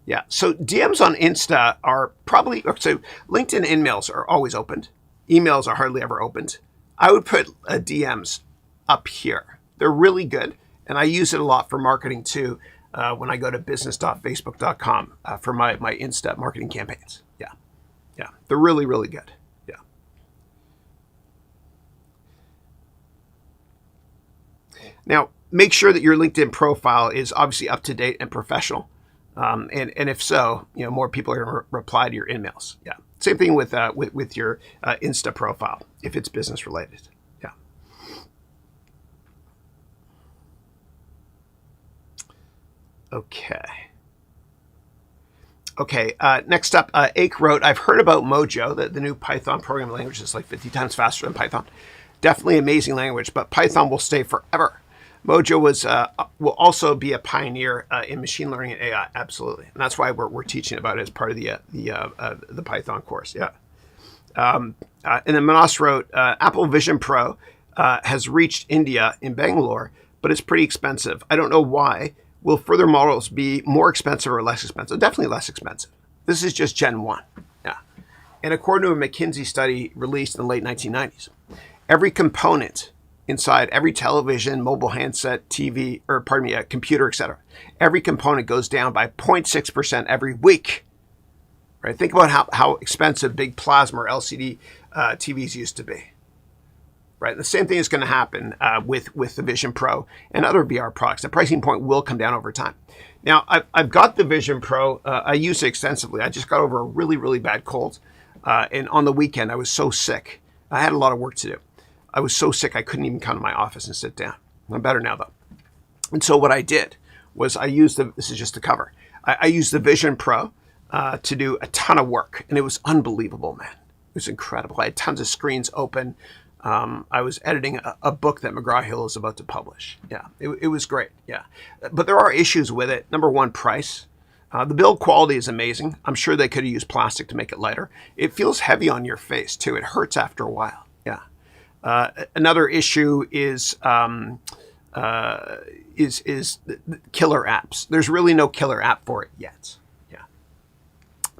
Yeah. So DMs on Insta are probably, so LinkedIn in-mails are always opened. Emails are hardly ever opened. I would put DMs up here. They're really good. And I use it a lot for marketing too when I go to business.facebook.com for my Insta marketing campaigns. Yeah. Yeah. They're really, really good. Yeah. Now, make sure that your LinkedIn profile is obviously up to date and professional. And if so, you know, more people are going to reply to your emails. Yeah. Same thing with your Insta profile if it's business related. Yeah. Okay. Okay. Next up, Ake wrote, "I've heard about Mojo, the new Python programming language is like 50 times faster than Python. Definitely amazing language, but Python will stay forever. Mojo will also be a pioneer in machine learning and AI. Absolutely, and that's why we're teaching about it as part of the Python course. Yeah. And then Manas wrote, "Apple Vision Pro has reached India in Bangalore, but it's pretty expensive. I don't know why. Will further models be more expensive or less expensive? Definitely less expensive. This is just Gen 1. Yeah. And according to a McKinsey study released in the late 1990s, every component inside every television, mobile handset, TV, or pardon me, a computer, etc., every component goes down by 0.6% every week. right? Think about how expensive big plasma or LCD TVs used to be, right? The same thing is going to happen with the Vision Pro and other VR products. The pricing point will come down over time. Now, I've got the Vision Pro. I use it extensively. I just got over a really, really bad cold. And on the weekend, I was so sick. I had a lot of work to do. I was so sick, I couldn't even come to my office and sit down. I'm better now, though. And so what I did was this is just the cover. I used the Vision Pro to do a ton of work. And it was unbelievable, man. It was incredible. I had tons of screens open. I was editing a book that McGraw-Hill is about to publish. Yeah, it was great. Yeah, but there are issues with it. Number one, price. The build quality is amazing. I'm sure they could have used plastic to make it lighter. It feels heavy on your face too. It hurts after a while. Yeah. Another issue is killer apps. There's really no killer app for it yet. Yeah.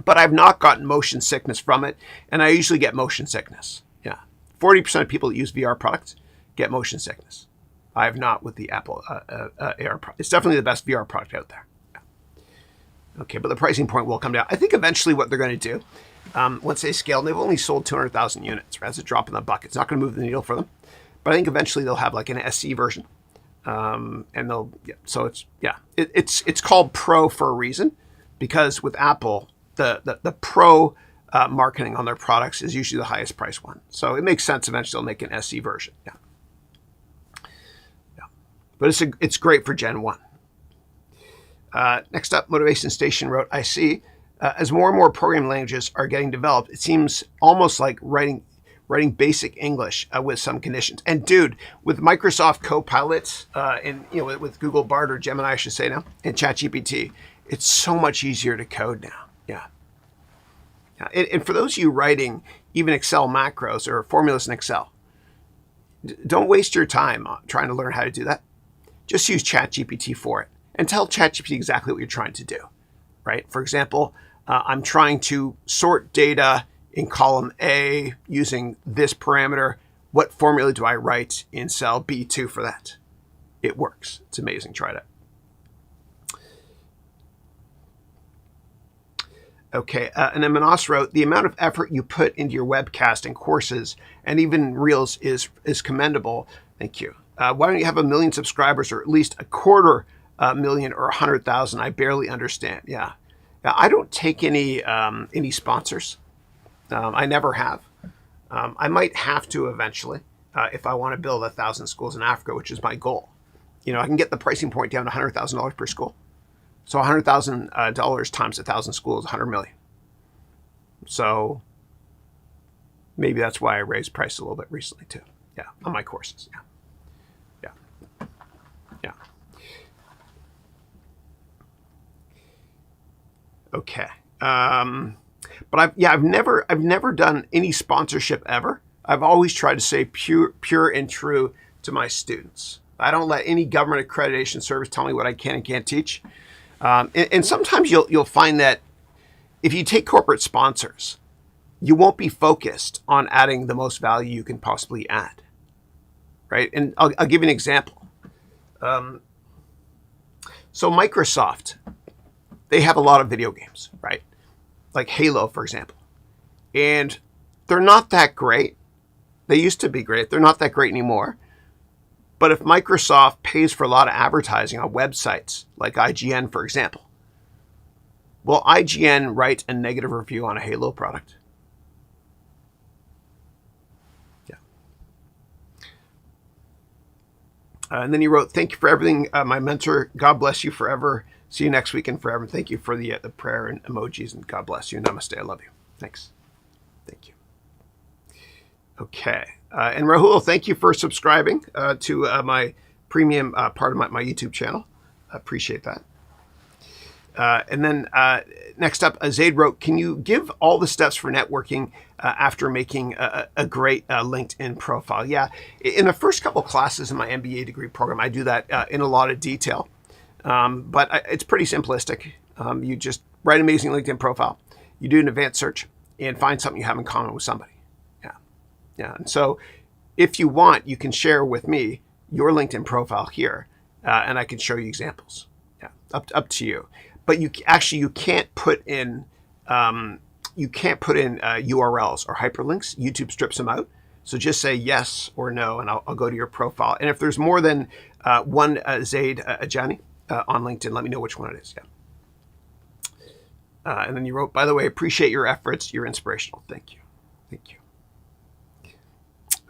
But I've not gotten motion sickness from it, and I usually get motion sickness. 40% of people that use VR products get motion sickness. I have not with the Apple AR product. It's definitely the best VR product out there. Yeah. Okay, but the pricing point will come down. I think eventually what they're going to do, once they scale, and they've only sold 200,000 units, right? That's a drop in the bucket. It's not going to move the needle for them. But I think eventually they'll have like an SE version. And they'll, it's called Pro for a reason, because with Apple, the Pro marketing on their products is usually the highest price one. So it makes sense eventually they'll make an SE version. Yeah. But it's great for Gen 1. Next up, Motivation Station wrote, I see, as more and more programming languages are getting developed, it seems almost like writing basic English with some conditions. And dude, with Microsoft Copilot and with Google Bard or Gemini, I should say now, and ChatGPT, it's so much easier to code now. Yeah. And for those of you writing even Excel macros or formulas in Excel, don't waste your time trying to learn how to do that. Just use ChatGPT for it and tell ChatGPT exactly what you're trying to do, right? For example, I'm trying to sort data in column A using this parameter. What formula do I write in cell B2 for that? It works. It's amazing. Try it. Okay, and then Manas wrote, the amount of effort you put into your webcast and courses and even reels is commendable. Thank you. Why don't you have 1 million subscribers or at least 250,000 or 100,000? I barely understand. Yeah. I don't take any sponsors. I never have. I might have to eventually if I want to build 1,000 schools in Africa, which is my goal. I can get the pricing point down to $100,000 per school. So $100,000 times 1,000 schools, 100 million. So maybe that's why I raised price a little bit recently too. Yeah, on my courses. Yeah. Okay. But I've never done any sponsorship ever. I've always tried to stay pure and true to my students. I don't let any government accreditation service tell me what I can and can't teach. And sometimes you'll find that if you take corporate sponsors, you won't be focused on adding the most value you can possibly add, right? And I'll give you an example. So Microsoft, they have a lot of video games, right? Like Halo, for example. And they're not that great. They used to be great. They're not that great anymore. But if Microsoft pays for a lot of advertising on websites, like IGN, for example, will IGN write a negative review on a Halo product? Yeah. And then he wrote, thank you for everything, my mentor. God bless you forever. See you next week and forever. Thank you for the prayer and emojis, and God bless you. Namaste. I love you. Thanks. Thank you. Okay. And Rahul, thank you for subscribing to my premium part of my YouTube channel. I appreciate that. And then next up, Zaid wrote, can you give all the steps for networking after making a great LinkedIn profile? Yeah, in the first couple classes in my MBA degree program, I do that in a lot of detail. But it's pretty simplistic. You just write an amazing LinkedIn profile. You do an advanced search and find something you have in common with somebody. Yeah. And so if you want, you can share with me your LinkedIn profile here, and I can show you examples. Yeah, up to you. But you can't put in you can't put in URLs or hyperlinks. YouTube strips them out. So just say yes or no, and I'll go to your profile. And if there's more than one Zaid Ajani on LinkedIn, let me know which one it is. Yeah. And then you wrote, by the way, appreciate your efforts. You're inspirational. Thank you. Thank you.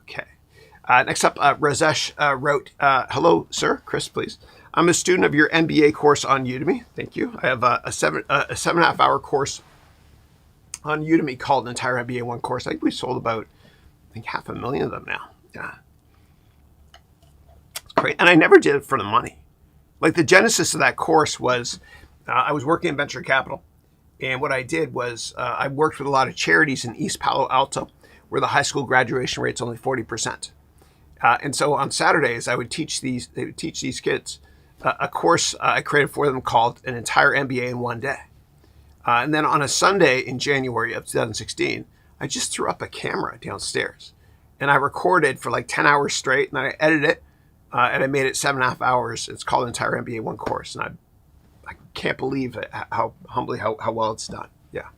Okay. Next up, Rajesh wrote, hello, sir. Chris, please. I'm a student of your MBA course on Udemy. Thank you. I have a 7.5 hour course on Udemy called an entire MBA 1 course. I think we sold about, 500,000 of them now. Yeah. It's great. And I never did it for the money. Like the genesis of that course was, I was working in venture capital. And what I did was I worked with a lot of charities in East Palo Alto, where the high school graduation rate's only 40%. And so on Saturdays, they would teach these kids a course I created for them called an entire MBA in 1 day. And then on a Sunday in January of 2016, I just threw up a camera downstairs and I recorded for like 10 hours straight, and then I edited it and I made it 7.5 hours. It's called an entire MBA 1 course. And I can't believe it, how well it's done. Yeah.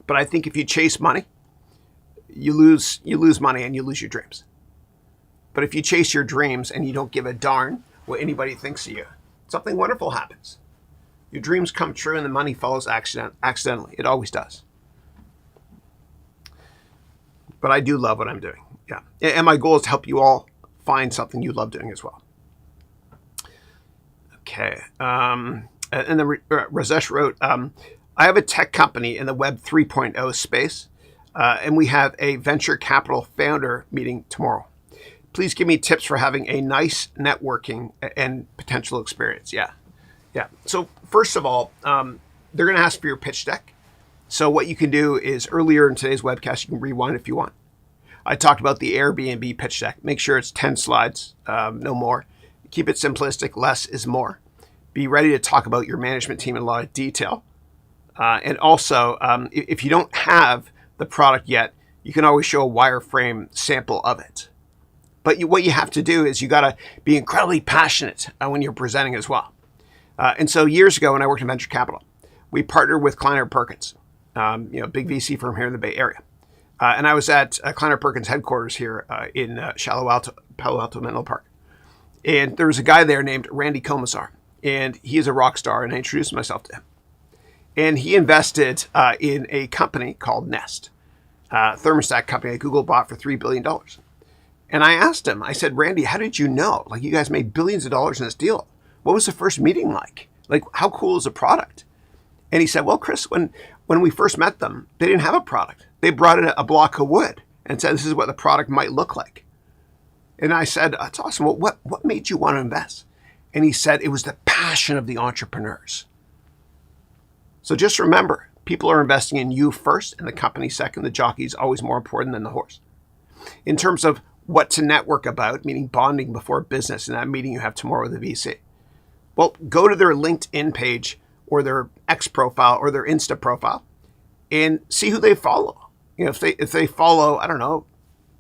But I think if you chase money, you lose money and you lose your dreams. But if you chase your dreams and you don't give a darn what anybody thinks of you, something wonderful happens. Your dreams come true and the money follows accidentally. It always does. But I do love what I'm doing. Yeah. And my goal is to help you all find something you love doing as well. Okay. And then Rajesh wrote, I have a tech company in the Web 3.0 space, and we have a venture capital founder meeting tomorrow. Please give me tips for having a nice networking and potential experience. Yeah. Yeah. So first of all, they're going to ask for your pitch deck. So what you can do is earlier in today's webcast, you can rewind if you want. I talked about the Airbnb pitch deck. Make sure it's 10 slides, no more. Keep it simplistic. Less is more. Be ready to talk about your management team in a lot of detail. And also, if you don't have the product yet, you can always show a wireframe sample of it. But what you have to do is you got to be incredibly passionate when you're presenting as well. And so years ago when I worked in venture capital, we partnered with Kleiner Perkins, big VC firm here in the Bay Area. And I was at Kleiner Perkins headquarters here in Palo Alto Menlo Park. And there was a guy there named Randy Komisar, and he is a rock star, and I introduced myself to him. And he invested in a company called Nest, thermostat company that Google bought for $3 billion. And I asked him, I said, Randy, how did you know? Like, you guys made billions of dollars in this deal. What was the first meeting like? Like, how cool is the product? And he said, well, Chris, when we first met them, they didn't have a product. They brought in a block of wood and said, this is what the product might look like. And I said, that's awesome. Well, what made you want to invest? And he said, it was the passion of the entrepreneurs. So just remember, people are investing in you first and the company second. The jockey is always more important than the horse. In terms of what to network about, meaning bonding before business in that meeting you have tomorrow with the VC. Well, go to their LinkedIn page or their X profile or their Insta profile and see who they follow. If they follow, I don't know,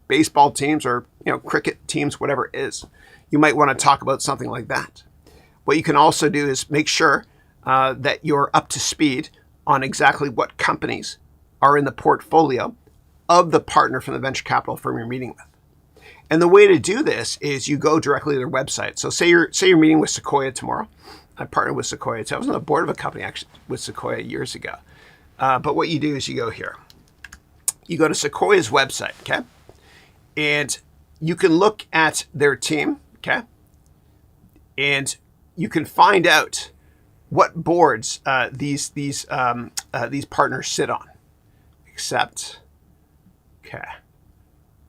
baseball teams or cricket teams, whatever it is, you might want to talk about something like that. What you can also do is make sure that you're up to speed on exactly what companies are in the portfolio of the partner from the venture capital firm you're meeting with. And the way to do this is you go directly to their website. So say you're meeting with Sequoia tomorrow. I partnered with Sequoia. I was on the board of a company actually with Sequoia years ago. But what you do is you go here. You go to Sequoia's website, okay? And you can look at their team, okay? And you can find out what boards these partners sit on. Except, okay.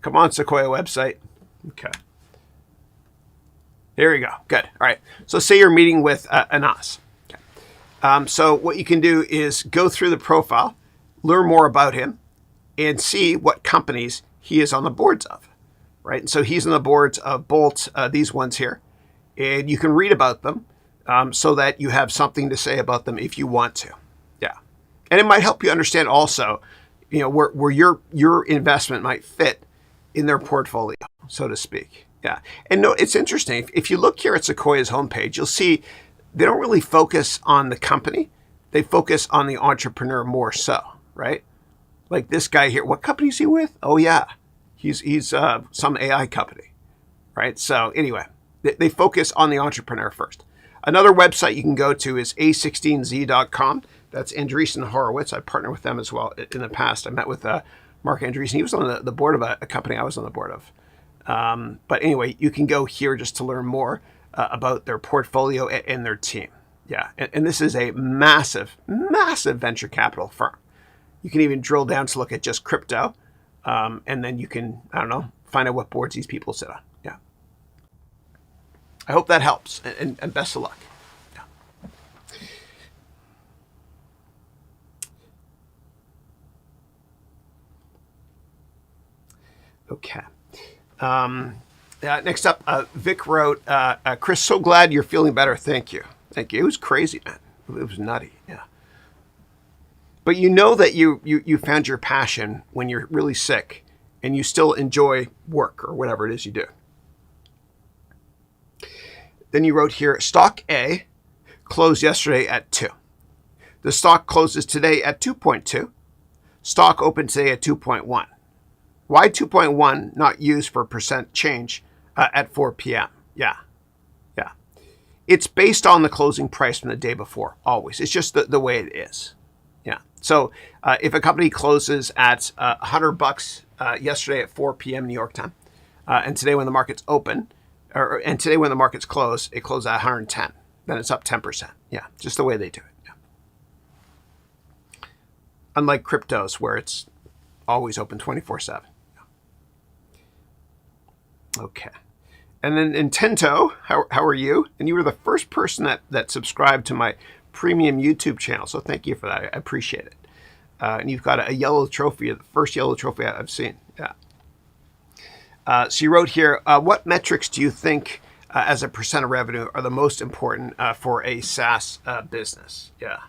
Come on, Sequoia website. Okay. There you go. Good. All right. So say you're meeting with Anas. Okay. So what you can do is go through the profile, learn more about him, and see what companies he is on the boards of. Right. And so he's on the boards of Bolt, these ones here, and you can read about them so that you have something to say about them if you want to. Yeah. And it might help you understand also, where your investment might fit in their portfolio, so to speak. Yeah. And no, it's interesting. If you look here at Sequoia's homepage, you'll see they don't really focus on the company. they focus on the entrepreneur more so, right? Like this guy here, what company is he with? Oh yeah, he's some AI company, right? So anyway, they focus on the entrepreneur first. Another website you can go to is a16z.com. That's Andreessen Horowitz. I partnered with them as well in the past. I met with Mark Andreessen. He was on the board of a company I was on the board of. But anyway, you can go here just to learn more about their portfolio and their team. Yeah, and this is a massive, massive venture capital firm. You can even drill down to look at just crypto, and then you can, I don't know, find out what boards these people sit on. Yeah. I hope that helps, and best of luck. Yeah. Okay. Next up, Vic wrote, Chris, so glad you're feeling better. Thank you. Thank you. It was crazy, man. It was nutty. Yeah. But you know that you found your passion when you're really sick and you still enjoy work or whatever it is you do. Then you wrote here, stock A closed yesterday at 2. The stock closes today at 2.2. Stock opened today at 2.1. Why 2.1 not used for percent change at 4 p.m.? Yeah. Yeah. It's based on the closing price from the day before, always. It's just the way it is. Yeah. So if a company closes at $100 yesterday at 4 p.m. New York time, and today when the market's open, and today when the market's closed, it closed at 110. Then it's up 10%. Yeah, just the way they do it. Yeah. Unlike cryptos where it's always open 24/7. Yeah. Okay. And then Nintendo, how are you? And you were the first person that subscribed to my premium YouTube channel. So thank you for that. I appreciate it. And you've got a yellow trophy, the first yellow trophy I've seen. Yeah. So you wrote here, what metrics do you think as a percent of revenue are the most important for a SaaS business? Yeah.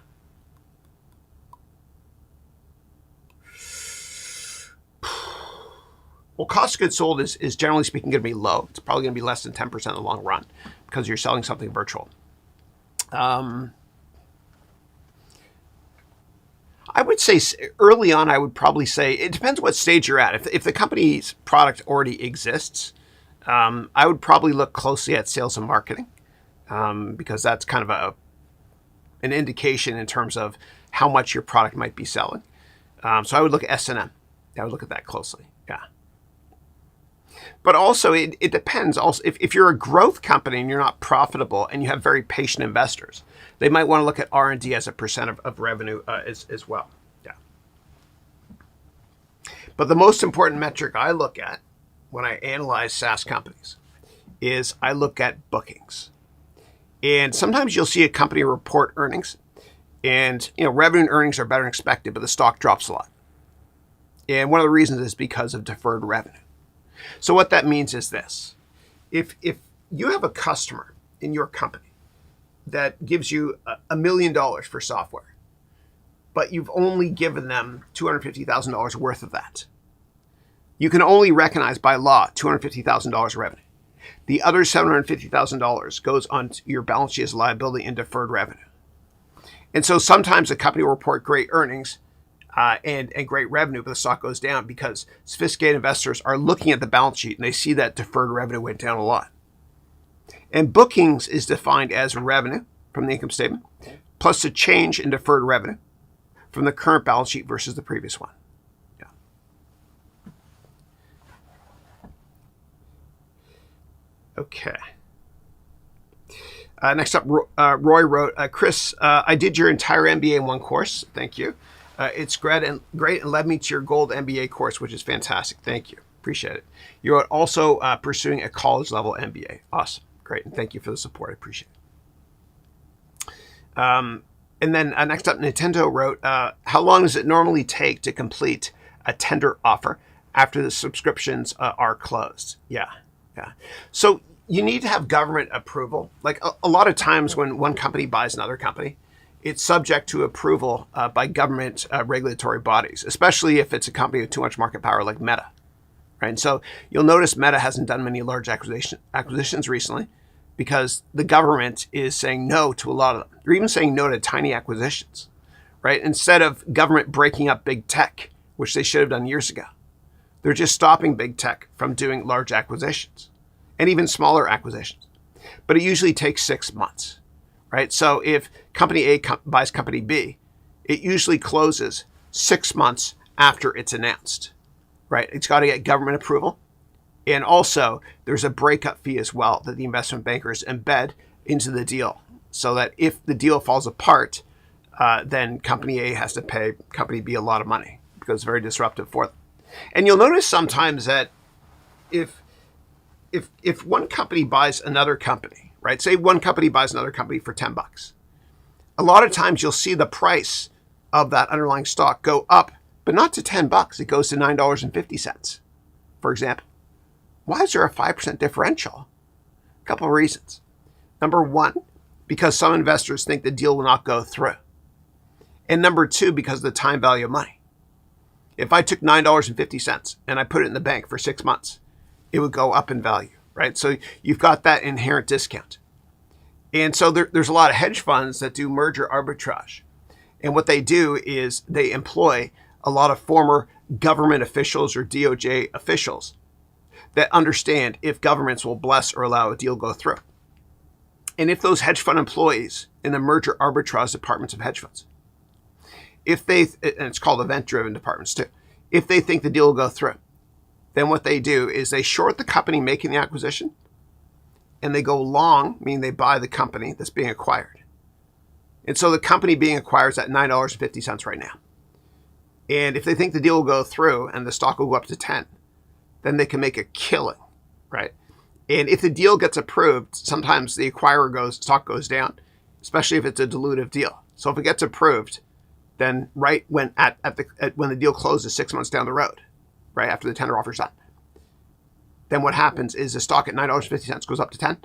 Well, cost of goods sold is generally speaking going to be low. It's probably going to be less than 10% in the long run because you're selling something virtual. I would say early on, I would probably say it depends what stage you're at. If the company's product already exists, I would probably look closely at sales and marketing because that's kind of an indication in terms of how much your product might be selling. So I would look at S&M. I would look at that closely. Yeah. But also, it depends. Also, if you're a growth company and you're not profitable and you have very patient investors, they might want to look at R&D as a percent of revenue as well. Yeah. But the most important metric I look at when I analyze SaaS companies is I look at bookings. And sometimes you'll see a company report earnings, and revenue and earnings are better than expected, but the stock drops a lot. And one of the reasons is because of deferred revenue. So what that means is this. If you have a customer in your company that gives you $1 million for software, but you've only given them $250,000 worth of that, you can only recognize by law $250,000 of revenue. The other $750,000 goes on your balance sheet as liability and deferred revenue. And so sometimes a company will report great earnings and great revenue, but the stock goes down because sophisticated investors are looking at the balance sheet and they see that deferred revenue went down a lot. And bookings is defined as revenue from the income statement plus the change in deferred revenue from the current balance sheet versus the previous one. Yeah. Okay. Next up, Roy wrote, Chris, I did your entire MBA in one course. Thank you. It's great and led me to your gold MBA course, which is fantastic. Thank you. Appreciate it. You're also pursuing a college level MBA. Awesome. Great. And thank you for the support. I appreciate it. And then next up, Nintendo wrote, how long does it normally take to complete a tender offer after the subscriptions are closed? Yeah. Yeah. So you need to have government approval. Like a lot of times when one company buys another company, it's subject to approval by government regulatory bodies, especially if it's a company with too much market power like Meta. Right? And so you'll notice Meta hasn't done many large acquisitions recently because the government is saying no to a lot of them. They're even saying no to tiny acquisitions. right? Instead of government breaking up big tech, which they should have done years ago. They're just stopping big tech from doing large acquisitions and even smaller acquisitions. But it usually takes 6 months, right? So if company A buys company B, it usually closes 6 months after it's announced, right? It's got to get government approval. And also, there's a breakup fee as well that the investment bankers embed into the deal so that if the deal falls apart, then company A has to pay company B a lot of money because it's very disruptive for them. And you'll notice sometimes that if one company buys another company, right? Say one company buys another company for $10. A lot of times you'll see the price of that underlying stock go up, but not to $10. It goes to $9.50, for example. Why is there a 5% differential? A couple of reasons. Number one, because some investors think the deal will not go through. And number two, because of the time value of money. If I took $9.50 and I put it in the bank for 6 months, it would go up in value, right? So you've got that inherent discount. And so there's a lot of hedge funds that do merger arbitrage. And what they do is they employ a lot of former government officials or DOJ officials that understand if governments will bless or allow a deal go through. And if those hedge fund employees in the merger arbitrage departments of hedge funds, and it's called event-driven departments too, if they think the deal will go through, then what they do is they short the company making the acquisition and they go long, meaning they buy the company that's being acquired. And so the company being acquired is at $9.50 right now. And if they think the deal will go through and the stock will go up to 10, then they can make a killing, right? And if the deal gets approved, sometimes the acquirer stock goes down, especially if it's a dilutive deal. So if it gets approved, then right when when the deal closes 6 months down the road, right after the tender offer's done, then what happens is the stock at $9.50 goes up to 10,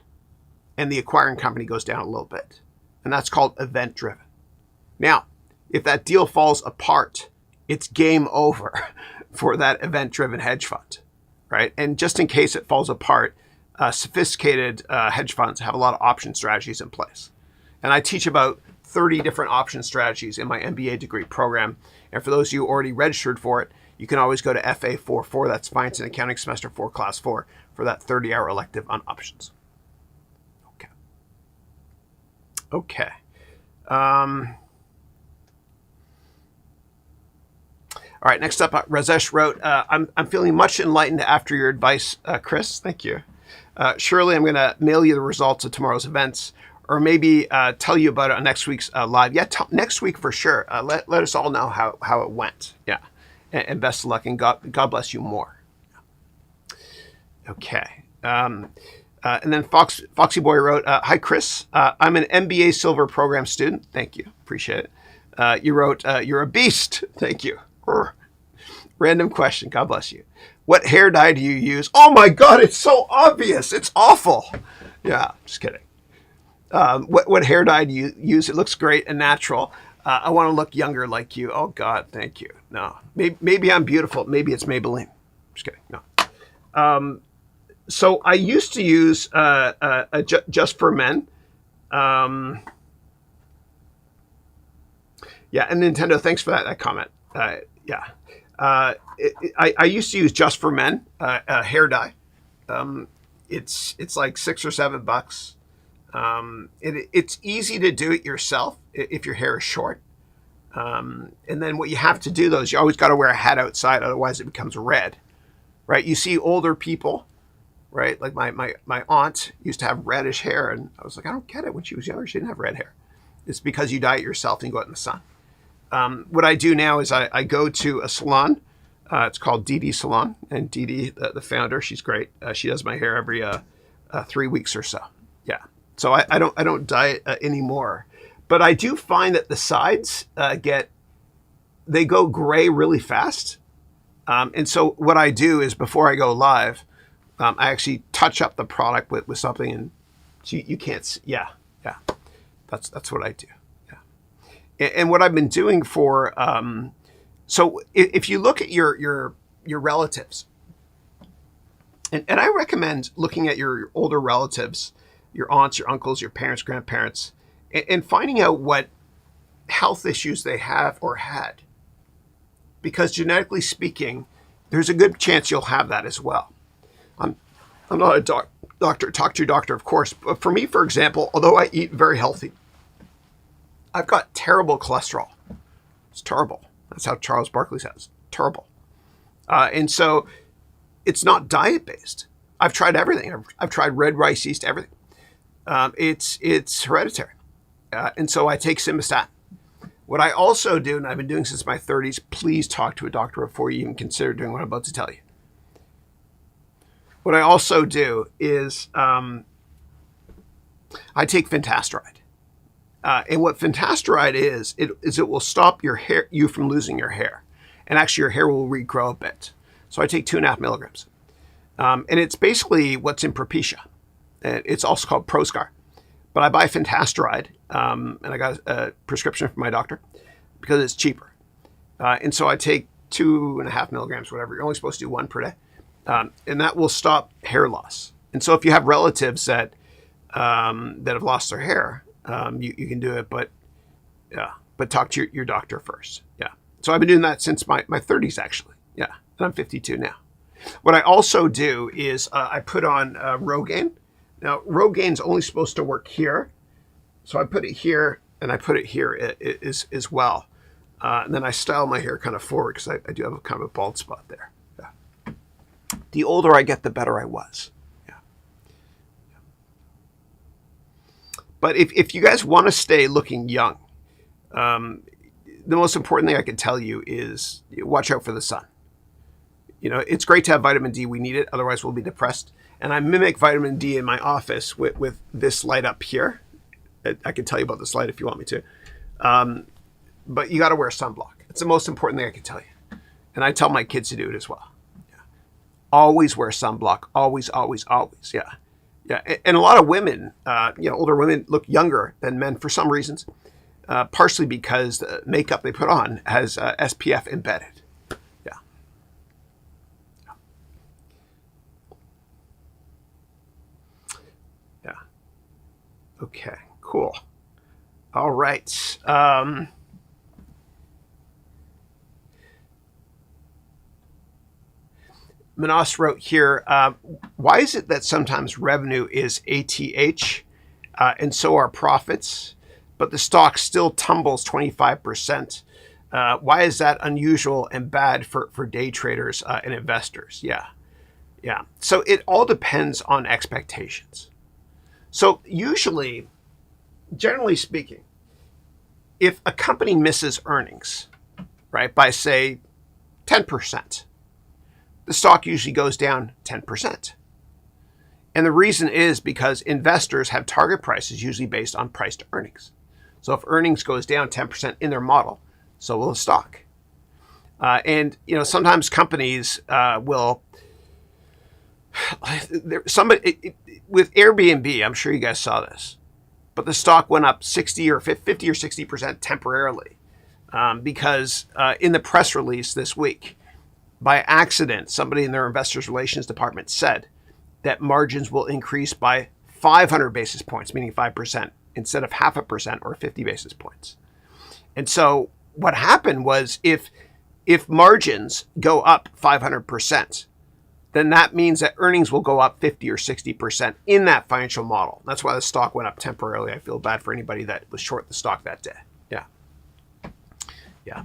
and the acquiring company goes down a little bit, and that's called event-driven. Now, if that deal falls apart, it's game over for that event-driven hedge fund, right? And just in case it falls apart, sophisticated hedge funds have a lot of option strategies in place. And I teach about 30 different option strategies in my MBA degree program. And for those of you already registered for it, you can always go to FA44, that's Finance and Accounting Semester 4, Class 4, for that 30-hour elective on options. Okay. All right, next up, Rajesh wrote, I'm feeling much enlightened after your advice, Chris. Thank you. Surely I'm going to mail you the results of tomorrow's events, or maybe tell you about it on next week's live. Yeah, next week for sure. Let us all know how it went. Yeah, and best of luck, and God bless you more. Okay. And then Foxy Boy wrote, hi, Chris. I'm an MBA Silver Program student. Thank you. Appreciate it. You wrote, you're a beast. Thank you. Random question. God bless you. What hair dye do you use? Oh my God, it's so obvious. It's awful. Yeah, just kidding. What hair dye do you use? It looks great and natural. I want to look younger like you. Oh God, thank you. No, maybe I'm beautiful. Maybe it's Maybelline. Just kidding. No. So I used to use Just for Men. Yeah, and Nintendo, thanks for that comment. Yeah. I used to use Just for Men hair dye. It's like $6 or $7. It's easy to do it yourself if your hair is short. And then what you have to do though is you always got to wear a hat outside, otherwise it becomes red, right? You see older people, right? Like my aunt used to have reddish hair, and I was like, I don't get it. When she was younger, she didn't have red hair. It's because you dye it yourself and you go out in the sun. What I do now is I go to a salon. It's called DD Salon, and DD, the founder, she's great. She does my hair every 3 weeks or so. Yeah. So I don't dye it anymore, but I do find that the sides they go gray really fast. And so what I do is before I go live, I actually touch up the product with something, and so you can't see. Yeah. That's what I do. And what I've been doing for, so if you look at your relatives, and I recommend looking at your older relatives, your aunts, your uncles, your parents, grandparents, and finding out what health issues they have or had. Because genetically speaking, there's a good chance you'll have that as well. I'm not a doctor, talk to your doctor, of course. But for me, for example, although I eat very healthy, I've got terrible cholesterol. It's terrible. That's how Charles Barkley says, terrible. And so it's not diet-based. I've tried everything. I've tried red rice yeast, everything. It's hereditary. And so I take simvastatin. What I also do, and I've been doing since my 30s, please talk to a doctor before you even consider doing what I'm about to tell you. What I also do is I take finasteride. And what finasteride is, it will stop you from losing your hair. And actually your hair will regrow a bit. So I take 2.5 milligrams. And it's basically what's in Propecia. It's also called Proscar. But I buy finasteride, and I got a prescription from my doctor because it's cheaper. And so I take 2.5 milligrams, whatever. You're only supposed to do 1 per day. And that will stop hair loss. And so if you have relatives that have lost their hair, you can do it, but talk to your doctor first. Yeah. So I've been doing that since my 30s, actually. Yeah. And I'm 52 now. What I also do is I put on Rogaine. Now, Rogaine's only supposed to work here. So I put it here and I put it here as well. And then I style my hair kind of forward because I do have a kind of a bald spot there. Yeah. The older I get, the better I was. Yeah. But if you guys want to stay looking young, the most important thing I can tell you is watch out for the sun. It's great to have vitamin D. We need it. Otherwise, we'll be depressed. And I mimic vitamin D in my office with this light up here. I can tell you about this light if you want me to. But you got to wear sunblock. It's the most important thing I can tell you. And I tell my kids to do it as well. Yeah. Always wear sunblock. Always, always, always. Yeah. Yeah. And a lot of women, older women look younger than men for some reasons. Partially because the makeup they put on has SPF embedded. Okay, cool. All right. Manas wrote here, why is it that sometimes revenue is ATH and so are profits, but the stock still tumbles 25%? Why is that unusual and bad for day traders and investors? Yeah. So it all depends on expectations. So usually, generally speaking, if a company misses earnings, right, by say 10%, the stock usually goes down 10%. And the reason is because investors have target prices usually based on price to earnings. So if earnings goes down 10% in their model, so will the stock. And sometimes companies will. With Airbnb, I'm sure you guys saw this, but the stock went up 50 or 60% temporarily because in the press release this week, by accident, somebody in their investors relations department said that margins will increase by 500 basis points, meaning 5%, instead of 0.5% or 50 basis points. And so what happened was if margins go up 500%, then that means that earnings will go up 50 or 60% in that financial model. That's why the stock went up temporarily. I feel bad for anybody that was short the stock that day. Yeah.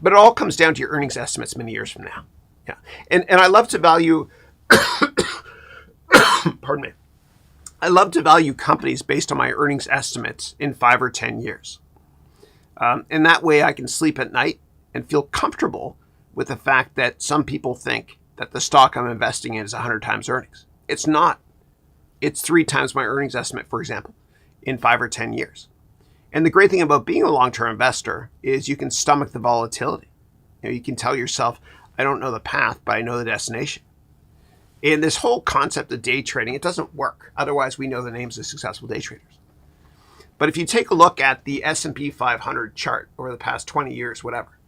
But it all comes down to your earnings estimates many years from now. Yeah. And I love to value, pardon me. I love to value companies based on my earnings estimates in 5 or 10 years. And that way I can sleep at night and feel comfortable with the fact that some people think that the stock I'm investing in is 100 times earnings. It's not. It's 3 times my earnings estimate, for example, in 5 or 10 years. And the great thing about being a long-term investor is you can stomach the volatility. You can tell yourself, I don't know the path, but I know the destination. And this whole concept of day trading, it doesn't work. Otherwise, we know the names of successful day traders. But if you take a look at the S&P 500 chart over the past 20 years, whatever,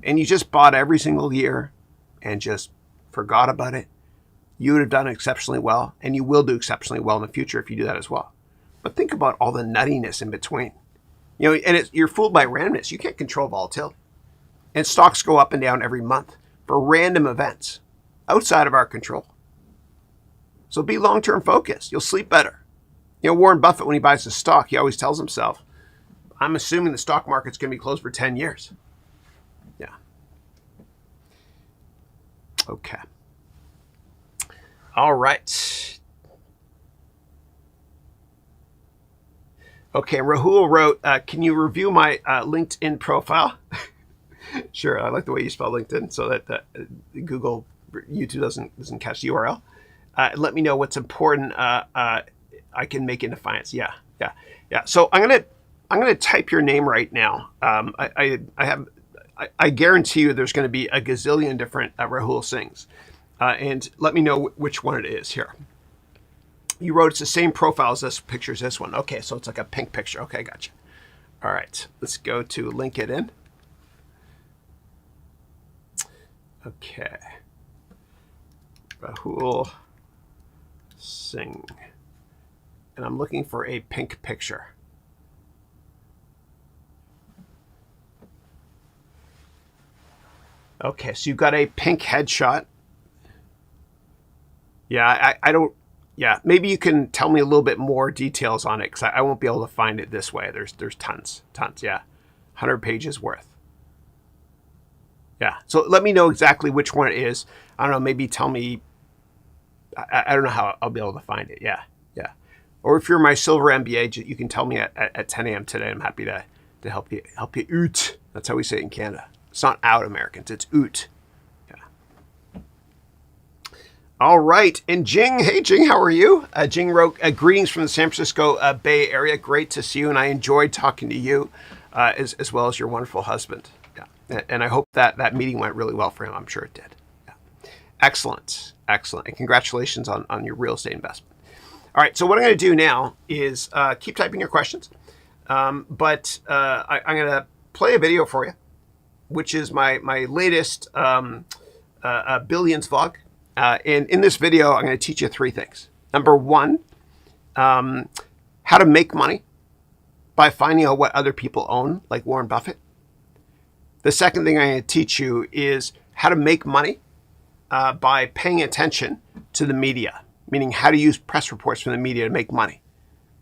and you just bought every single year and just forgot about it, you would have done exceptionally well, and you will do exceptionally well in the future if you do that as well. But think about all the nuttiness in between. And you're fooled by randomness. You can't control volatility. And stocks go up and down every month for random events outside of our control. So be long-term focused. You'll sleep better. Warren Buffett, when he buys a stock, he always tells himself, I'm assuming the stock market's going to be closed for 10 years. Yeah. Okay. All right. Okay, Rahul wrote, can you review my LinkedIn profile? Sure, I like the way you spell LinkedIn so that Google, YouTube doesn't catch the URL. Let me know what's important. I can make into finance. Yeah. So I'm gonna type your name right now. I guarantee you there's going to be a gazillion different Rahul Singhs, and let me know which one it is here. You wrote it's the same profile as this picture as this one. Okay, so it's like a pink picture. Okay, gotcha. All right, let's go to LinkedIn. Okay, Rahul Singh, and I'm looking for a pink picture. Okay, so you've got a pink headshot. Yeah, I don't. Yeah, maybe you can tell me a little bit more details on it because I won't be able to find it this way. There's tons. Yeah, 100 pages worth. Yeah, so let me know exactly which one it is. I don't know. Maybe tell me. I don't know how I'll be able to find it. Yeah. Or if you're my silver MBA, you can tell me at 10 a.m. today. I'm happy to help you out. That's how we say it in Canada. It's not out, Americans. It's oot. Yeah. All right. And Jing. Hey, Jing. How are you? Jing wrote, greetings from the San Francisco Bay Area. Great to see you. And I enjoyed talking to you as well as your wonderful husband. Yeah. And I hope that meeting went really well for him. I'm sure it did. Yeah. Excellent. And congratulations on your real estate investment. All right. So what I'm going to do now is keep typing your questions. But I'm going to play a video for you, which is my latest Billions vlog. And in this video, I'm going to teach you three things. Number one, how to make money by finding out what other people own, like Warren Buffett. The second thing I'm going to teach you is how to make money by paying attention to the media, meaning how to use press reports from the media to make money,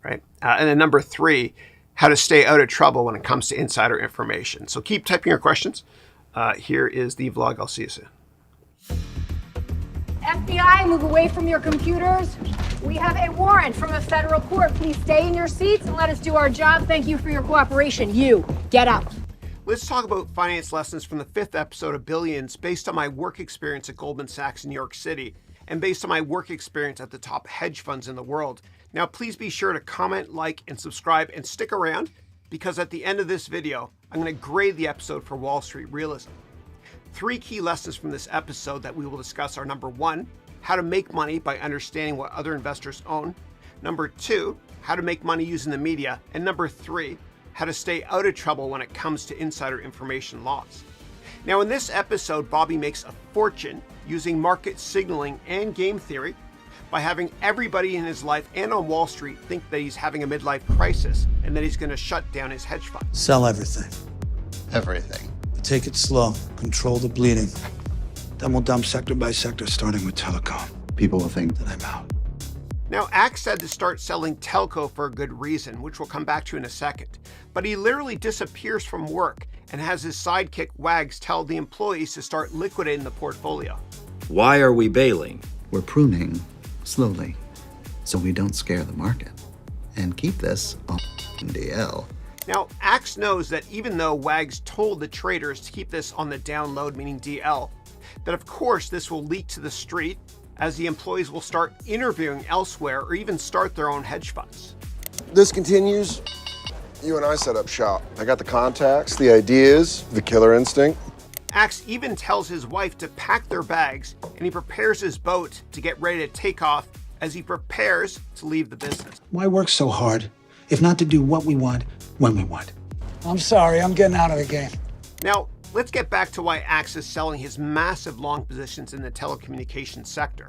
right? And then number three, how to stay out of trouble when it comes to insider information. So keep typing your questions. Here is the vlog. I'll see you soon. FBI, move away from your computers. We have a warrant from a federal court. Please stay in your seats and let us do our job. Thank you for your cooperation. You, get out. Let's talk about finance lessons from the 5th episode of Billions based on my work experience at Goldman Sachs in New York City and based on my work experience at the top hedge funds in the world. Now, please be sure to comment, like, and subscribe and stick around because at the end of this video, I'm going to grade the episode for Wall Street realism. 3 key lessons from this episode that we will discuss are number 1, how to make money by understanding what other investors own. Number 2, how to make money using the media. And number 3, how to stay out of trouble when it comes to insider information laws. Now, in this episode, Bobby makes a fortune using market signaling and game theory by having everybody in his life and on Wall Street think that he's having a midlife crisis and that he's going to shut down his hedge fund. Sell everything. Everything. Take it slow. Control the bleeding. Then we'll dump sector by sector, starting with telecom. People will think Then I'm out. Now, Axe said to start selling telco for a good reason, which we'll come back to in a second. But he literally disappears from work and has his sidekick Wags tell the employees to start liquidating the portfolio. Why are we bailing? we're pruning slowly so we don't scare the market and keep this on DL. Now, Axe knows that even though Wags told the traders to keep this on the download, meaning DL, that of course this will leak to the street as the employees will start interviewing elsewhere or even start their own hedge funds. This continues. You and I set up shop. I got the contacts, the ideas, the killer instinct. Axe even tells his wife to pack their bags, and he prepares his boat to get ready to take off as he prepares to leave the business. Why work so hard if not to do what we want when we want? I'm sorry, I'm getting out of the game. Now, let's get back to why Axe is selling his massive long positions in the telecommunications sector.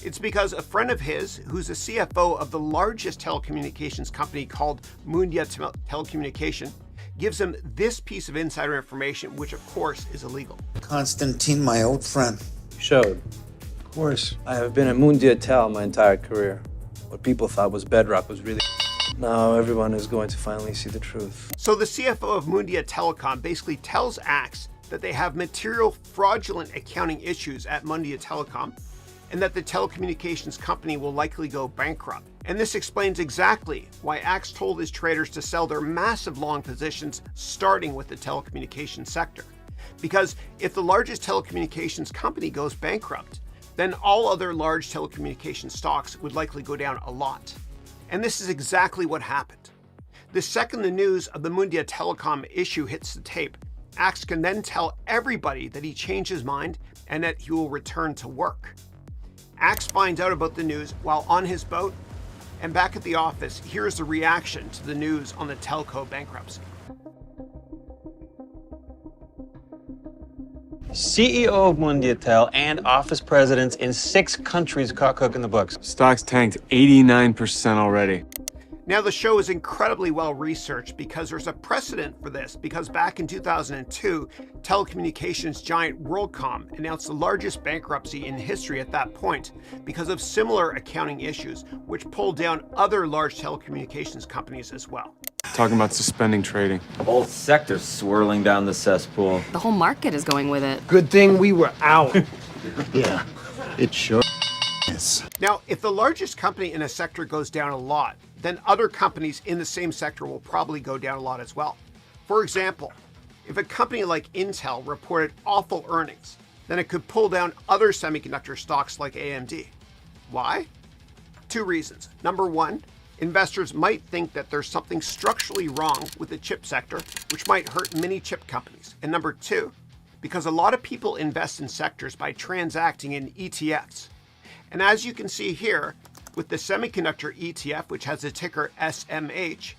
It's because a friend of his, who's the CFO of the largest telecommunications company called Mundia Telecommunication, gives him this piece of insider information, which of course is illegal. Constantine, my old friend. Showed. Of course. I have been at Mundia Tel my entire career. What people thought was bedrock was really now everyone is going to finally see the truth. So the CFO of Mundia Telecom basically tells Axe that they have material fraudulent accounting issues at Mundia Telecom and that the telecommunications company will likely go bankrupt. And this explains exactly why Axe told his traders to sell their massive long positions starting with the telecommunications sector. Because if the largest telecommunications company goes bankrupt, then all other large telecommunications stocks would likely go down a lot. And this is exactly what happened. The second the news of the Mundia Telecom issue hits the tape, Axe can then tell everybody that he changed his mind and that he will return to work. Axe finds out about the news while on his boat, and back at the office, here's the reaction to the news on the telco bankruptcy. CEO of Mundiatel and office presidents in 6 countries caught cooking the books. Stocks tanked 89% already. Now the show is incredibly well researched because there's a precedent for this, because back in 2002, telecommunications giant WorldCom announced the largest bankruptcy in history at that point because of similar accounting issues, which pulled down other large telecommunications companies as well. Talking about suspending trading. The whole sector's swirling down the cesspool. The whole market is going with it. Good thing we were out. Yeah, it sure is. Now, if the largest company in a sector goes down a lot, then other companies in the same sector will probably go down a lot as well. For example, if a company like Intel reported awful earnings, then it could pull down other semiconductor stocks like AMD. Why? 2 reasons. Number 1, investors might think that there's something structurally wrong with the chip sector, which might hurt many chip companies. And number 2, because a lot of people invest in sectors by transacting in ETFs. And as you can see here, with the semiconductor ETF, which has the ticker SMH,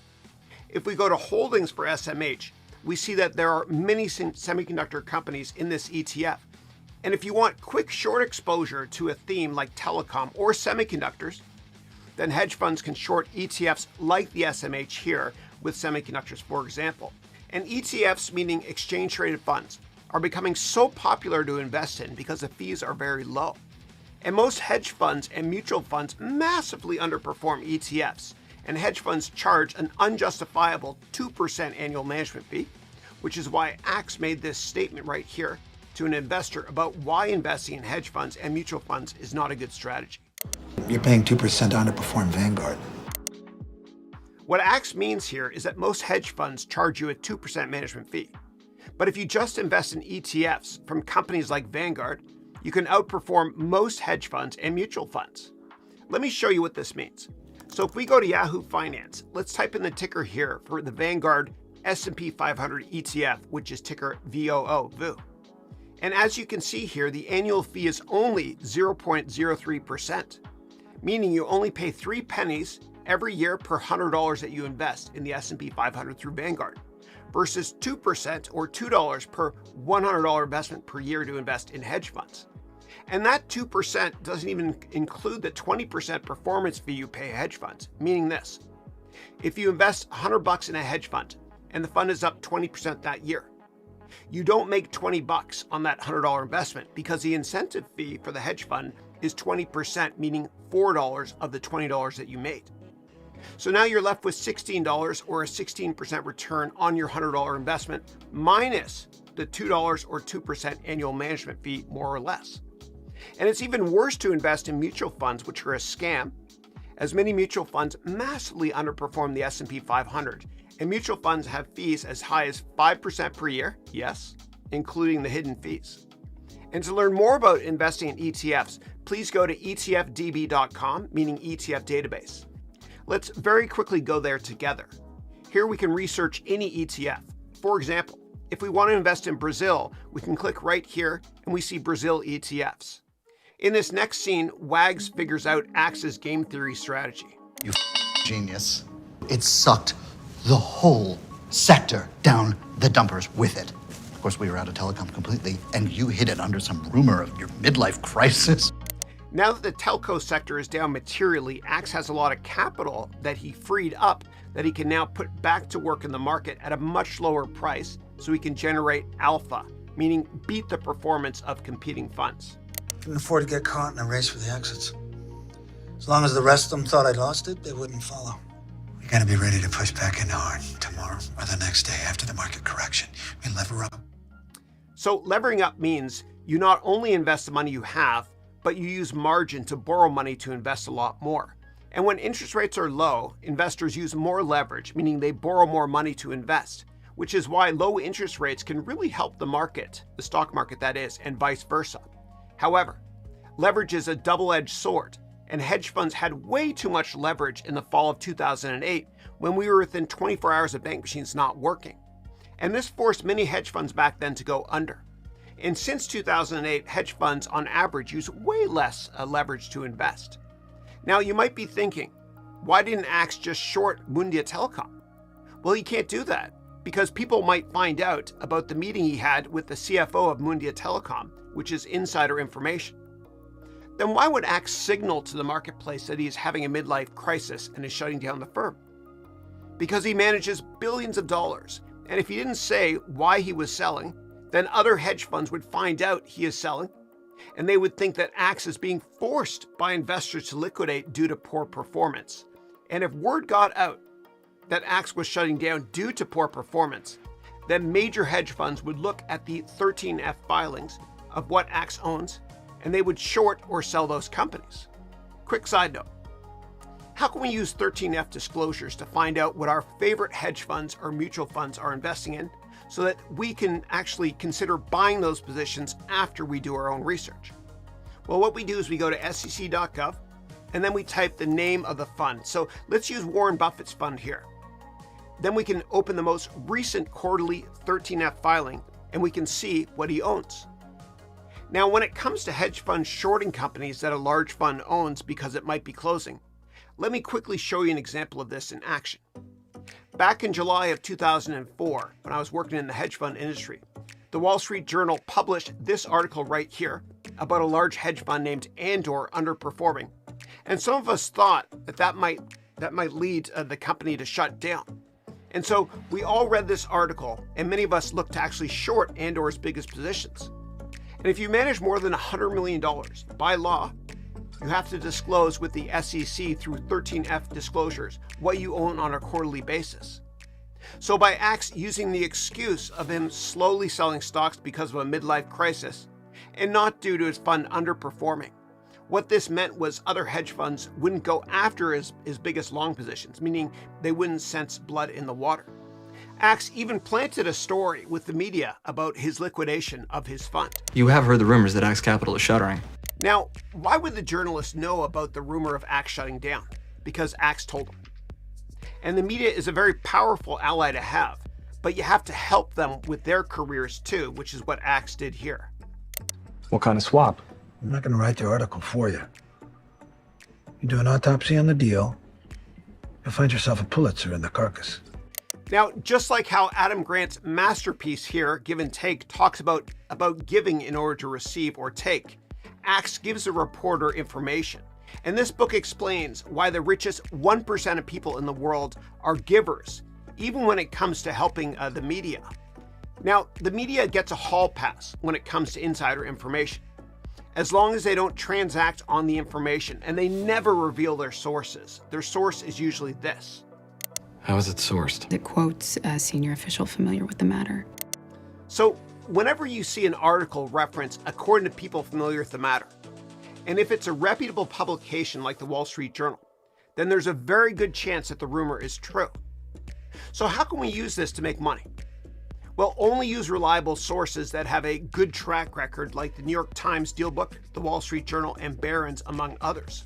if we go to holdings for SMH, we see that there are many semiconductor companies in this ETF. And if you want quick short exposure to a theme like telecom or semiconductors, then hedge funds can short ETFs like the SMH here with semiconductors, for example. And ETFs, meaning exchange traded funds, are becoming so popular to invest in because the fees are very low. And most hedge funds and mutual funds massively underperform ETFs, and hedge funds charge an unjustifiable 2% annual management fee, which is why Axe made this statement right here to an investor about why investing in hedge funds and mutual funds is not a good strategy. You're paying 2% to underperform Vanguard. What Axe means here is that most hedge funds charge you a 2% management fee. But if you just invest in ETFs from companies like Vanguard, you can outperform most hedge funds and mutual funds. Let me show you what this means. So if we go to Yahoo Finance, let's type in the ticker here for the Vanguard S&P 500 ETF, which is ticker VOO, VOO. And as you can see here, the annual fee is only 0.03%, meaning you only pay 3 pennies every year per $100 that you invest in the S&P 500 through Vanguard, versus 2% or $2 per $100 investment per year to invest in hedge funds. And that 2% doesn't even include the 20% performance fee you pay hedge funds, meaning this. If you invest $100 in a hedge fund and the fund is up 20% that year, you don't make $20 on that $100 investment because the incentive fee for the hedge fund is 20%, meaning $4 of the $20 that you made. So now you're left with $16 or a 16% return on your $100 investment minus the $2 or 2% annual management fee, more or less. And it's even worse to invest in mutual funds, which are a scam, as many mutual funds massively underperform the S&P 500, and mutual funds have fees as high as 5% per year, yes, including the hidden fees. And to learn more about investing in ETFs, please go to etfdb.com, meaning ETF database. Let's very quickly go there together. Here we can research any ETF. For example, if we want to invest in Brazil, we can click right here and we see Brazil ETFs. In this next scene, Wags figures out Axe's game theory strategy. You genius. It sucked the whole sector down the dumpers with it. Of course, we were out of telecom completely, and you hid it under some rumor of your midlife crisis. Now that the telco sector is down materially, Axe has a lot of capital that he freed up that he can now put back to work in the market at a much lower price so he can generate alpha, meaning beat the performance of competing funds. Couldn't afford to get caught in a race for the exits. As long as the rest of them thought I'd lost it, they wouldn't follow. We gotta be ready to push back in hard tomorrow or the next day after the market correction. We lever up. So levering up means you not only invest the money you have, but you use margin to borrow money to invest a lot more. And when interest rates are low, investors use more leverage, meaning they borrow more money to invest, which is why low interest rates can really help the market, the stock market that is, and vice versa. However, leverage is a double-edged sword, and hedge funds had way too much leverage in the fall of 2008 when we were within 24 hours of bank machines not working. And this forced many hedge funds back then to go under. And since 2008, hedge funds on average use way less leverage to invest. Now you might be thinking, why didn't Axe just short Mundia Telecom? Well, he can't do that because people might find out about the meeting he had with the CFO of Mundia Telecom, which is insider information. Then why would Axe signal to the marketplace that he is having a midlife crisis and is shutting down the firm? Because he manages billions of dollars, and if he didn't say why he was selling, then other hedge funds would find out he is selling, and they would think that Axe is being forced by investors to liquidate due to poor performance. And if word got out that Axe was shutting down due to poor performance, then major hedge funds would look at the 13F filings of what Axe owns, and they would short or sell those companies. Quick side note. How can we use 13F disclosures to find out what our favorite hedge funds or mutual funds are investing in so that we can actually consider buying those positions after we do our own research? Well, what we do is we go to sec.gov and then we type the name of the fund. So let's use Warren Buffett's fund here. Then we can open the most recent quarterly 13F filing and we can see what he owns. Now, when it comes to hedge funds shorting companies that a large fund owns because it might be closing, let me quickly show you an example of this in action. Back in July of 2004, when I was working in the hedge fund industry, the Wall Street Journal published this article right here about a large hedge fund named Andor underperforming. And some of us thought that might lead the company to shut down. And so we all read this article, and many of us looked to actually short Andor's biggest positions. And if you manage more than $100 million, by law, you have to disclose with the SEC through 13F disclosures what you own on a quarterly basis. So by Axe using the excuse of him slowly selling stocks because of a midlife crisis, and not due to his fund underperforming, what this meant was other hedge funds wouldn't go after his biggest long positions, meaning they wouldn't sense blood in the water. Axe even planted a story with the media about his liquidation of his fund. You have heard the rumors that Axe Capital is shuttering. Now, why would the journalists know about the rumor of Axe shutting down? Because Axe told them. And the media is a very powerful ally to have, but you have to help them with their careers too, which is what Axe did here. What kind of swap? I'm not going to write the article for you. You do an autopsy on the deal, you'll find yourself a Pulitzer in the carcass. Now, just like how Adam Grant's masterpiece here, Give and Take, talks about giving in order to receive or take, Axe gives a reporter information. And this book explains why the richest 1% of people in the world are givers, even when it comes to helping the media. Now, the media gets a hall pass when it comes to insider information, as long as they don't transact on the information and they never reveal their sources. Their source is usually this. How is it sourced? It quotes a senior official familiar with the matter. So whenever you see an article reference according to people familiar with the matter, and if it's a reputable publication like the Wall Street Journal, then there's a very good chance that the rumor is true. So how can we use this to make money? Well, only use reliable sources that have a good track record like the New York Times Dealbook, the Wall Street Journal, and Barron's, among others.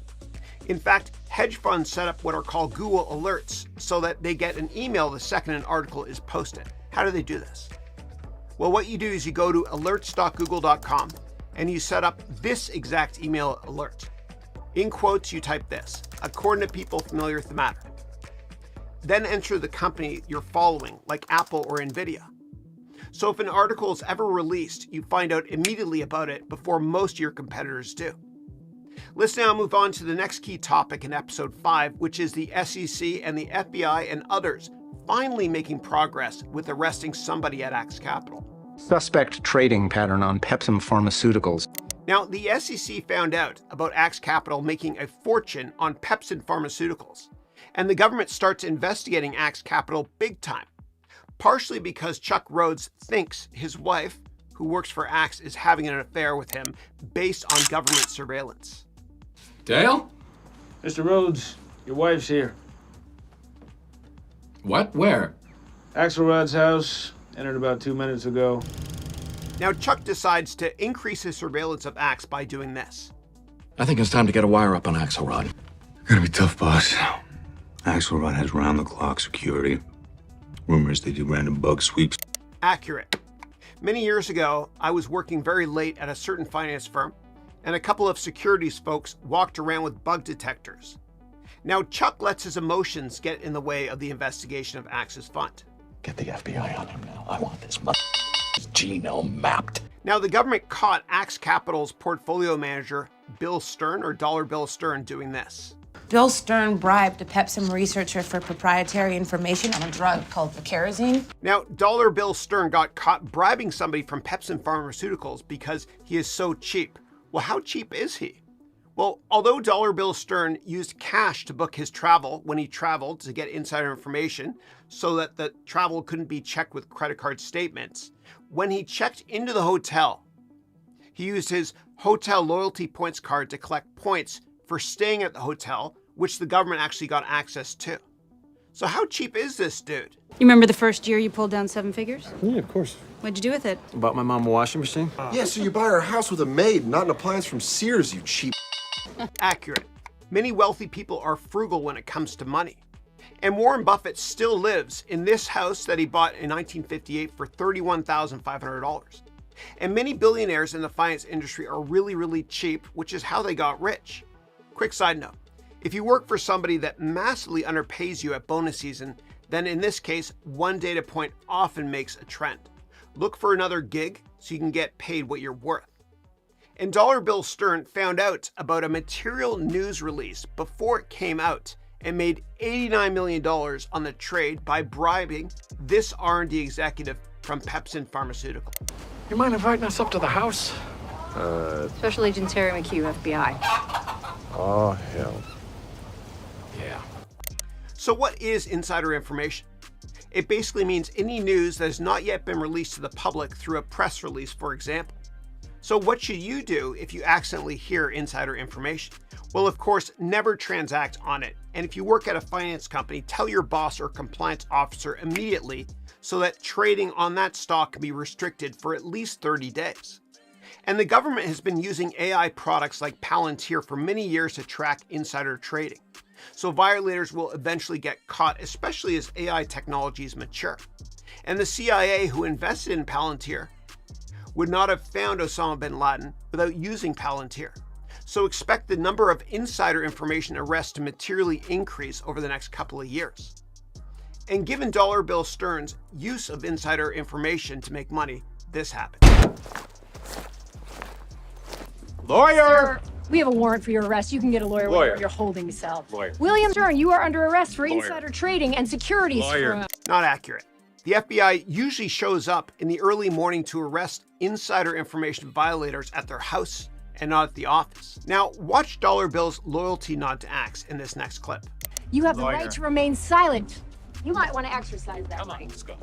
In fact, hedge funds set up what are called Google Alerts so that they get an email the second an article is posted. How do they do this? Well, what you do is you go to alerts.google.com and you set up this exact email alert. In quotes, you type this, according to people familiar with the matter. Then enter the company you're following, like Apple or Nvidia. So if an article is ever released, you find out immediately about it before most of your competitors do. Let's now move on to the next key topic in episode 5, which is the SEC and the FBI and others finally making progress with arresting somebody at Axe Capital. Suspect trading pattern on Pepsim Pharmaceuticals. Now, the SEC found out about Axe Capital making a fortune on Pepsin Pharmaceuticals, and the government starts investigating Axe Capital big time, partially because Chuck Rhodes thinks his wife, who works for Axe, is having an affair with him based on government surveillance. Dale? Mr. Rhodes, your wife's here. What? Where? Axelrod's house. Entered about 2 minutes ago. Now, Chuck decides to increase his surveillance of Axe by doing this. I think it's time to get a wire up on Axelrod. Gonna be tough, boss. Axelrod has round-the-clock security. Rumors they do random bug sweeps. Accurate. Many years ago, I was working very late at a certain finance firm, and a couple of securities folks walked around with bug detectors. Now, Chuck lets his emotions get in the way of the investigation of Axe's fund. Get the FBI on him now. I want this genome mapped. Now, the government caught Axe Capital's portfolio manager, Bill Stern, or Dollar Bill Stern, doing this. Bill Stern bribed a Pepsim researcher for proprietary information on a drug called picarazine. Now, Dollar Bill Stern got caught bribing somebody from Pepsim Pharmaceuticals because he is so cheap. Well, how cheap is he? Well, although Dollar Bill Stern used cash to book his travel when he traveled to get insider information so that the travel couldn't be checked with credit card statements, when he checked into the hotel, he used his hotel loyalty points card to collect points for staying at the hotel, which the government actually got access to. So how cheap is this dude? You remember the first year you pulled down 7 figures? Yeah, of course. What'd you do with it? Bought my mom a washing machine. Yeah, so you buy her house with a maid, not an appliance from Sears, you cheap. Accurate. Many wealthy people are frugal when it comes to money. And Warren Buffett still lives in this house that he bought in 1958 for $31,500. And many billionaires in the finance industry are really, really cheap, which is how they got rich. Quick side note, if you work for somebody that massively underpays you at bonus season, then in this case, one data point often makes a trend. Look for another gig so you can get paid what you're worth. And Dollar Bill Stern found out about a material news release before it came out and made $89 million on the trade by bribing this R&D executive from Pepsin Pharmaceutical. You mind inviting us up to the house? Special Agent Terry McHugh, FBI. Oh, hell. Yeah. So what is insider information? It basically means any news that has not yet been released to the public through a press release, for example. So what should you do if you accidentally hear insider information? Well, of course, never transact on it. And if you work at a finance company, tell your boss or compliance officer immediately so that trading on that stock can be restricted for at least 30 days. And the government has been using AI products like Palantir for many years to track insider trading. So violators will eventually get caught, especially as AI technologies mature. And the CIA, who invested in Palantir, would not have found Osama bin Laden without using Palantir. So expect the number of insider information arrests to materially increase over the next couple of years. And given Dollar Bill Stern's use of insider information to make money, this happened. Lawyer! We have a warrant for your arrest. You can get a lawyer Lawyer. when you're holding cell. Lawyer. William Stern, you are under arrest for Lawyer. insider trading and securities Lawyer. fraud. Not accurate. The FBI usually shows up in the early morning to arrest insider information violators at their house and not at the office. Now, watch Dollar Bill's loyalty nod to Axe in this next clip. You have the Lawyer. right to remain silent. You might want to exercise that right. Let's go.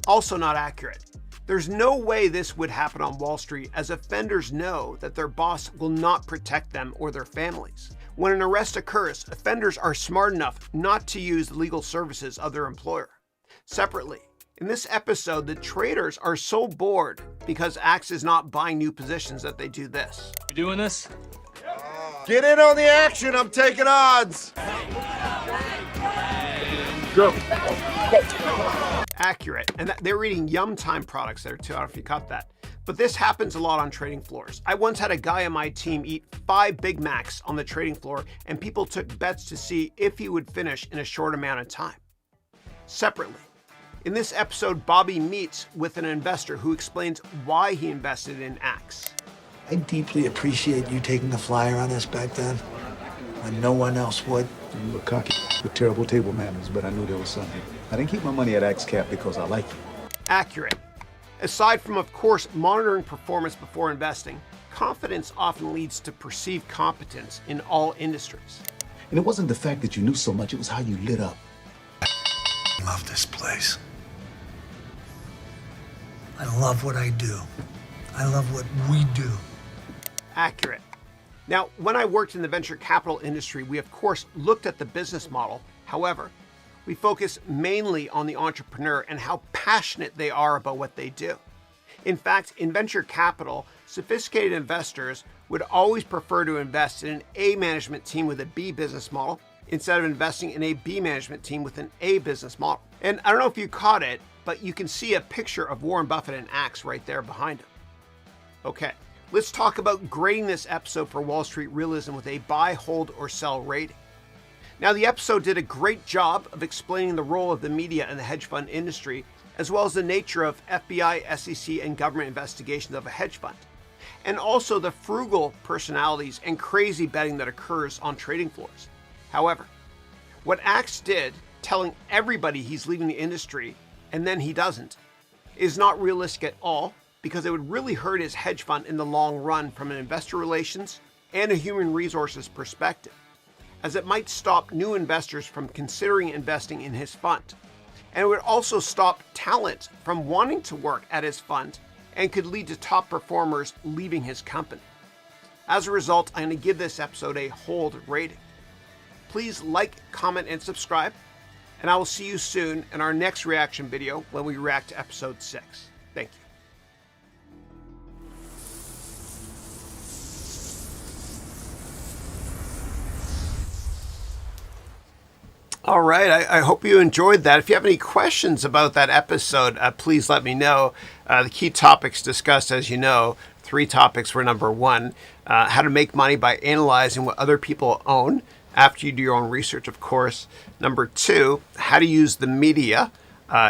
Also not accurate. There's no way this would happen on Wall Street, as offenders know that their boss will not protect them or their families. When an arrest occurs, offenders are smart enough not to use the legal services of their employer. Separately, in this episode, the traders are so bored because Axe is not buying new positions that they do this. You doing this? Get in on the action. I'm taking odds. Go. Accurate. And they were eating Yum Time products there too. I don't know if you caught that. But this happens a lot on trading floors. I once had a guy on my team eat 5 Big Macs on the trading floor, and people took bets to see if he would finish in a short amount of time. Separately, in this episode, Bobby meets with an investor who explains why he invested in Axe. I deeply appreciate you taking a flyer on us back then when no one else would. You were cocky with terrible table manners, but I knew there was something. I didn't keep my money at XCap because I like you. Accurate. Aside from, of course, monitoring performance before investing, confidence often leads to perceived competence in all industries. And it wasn't the fact that you knew so much, it was how you lit up. I love this place. I love what I do. I love what we do. Accurate. Now, when I worked in the venture capital industry, we of course looked at the business model. However, we focus mainly on the entrepreneur and how passionate they are about what they do. In fact, in venture capital, sophisticated investors would always prefer to invest in an A management team with a B business model instead of investing in a B management team with an A business model. And I don't know if you caught it, but you can see a picture of Warren Buffett and Axe right there behind him. Okay, let's talk about grading this episode for Wall Street Realism with a buy, hold, or sell rating. Now, the episode did a great job of explaining the role of the media and the hedge fund industry, as well as the nature of FBI, SEC, and government investigations of a hedge fund, and also the frugal personalities and crazy betting that occurs on trading floors. However, what Axe did, telling everybody he's leaving the industry and then he doesn't, is not realistic at all, because it would really hurt his hedge fund in the long run from an investor relations and a human resources perspective, as it might stop new investors from considering investing in his fund. And it would also stop talent from wanting to work at his fund and could lead to top performers leaving his company. As a result, I'm going to give this episode a hold rating. Please like, comment, and subscribe, and I will see you soon in our next reaction video when we react to episode 6. Thank you. All right, I hope you enjoyed that. If you have any questions about that episode, please let me know. The key topics discussed, as you know, 3 topics were: number 1, how to make money by analyzing what other people own after you do your own research, of course. Number 2, how to use the media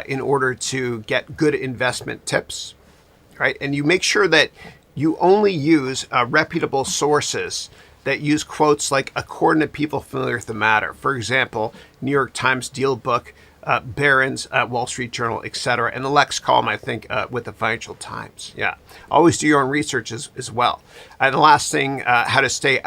in order to get good investment tips, right? And you make sure that you only use reputable sources that use quotes like "according to people familiar with the matter." For example, New York Times Deal Book, Barron's, Wall Street Journal, etc., and the Lex column, I think, with the Financial Times. Yeah, always do your own research as well. And the last thing, how to stay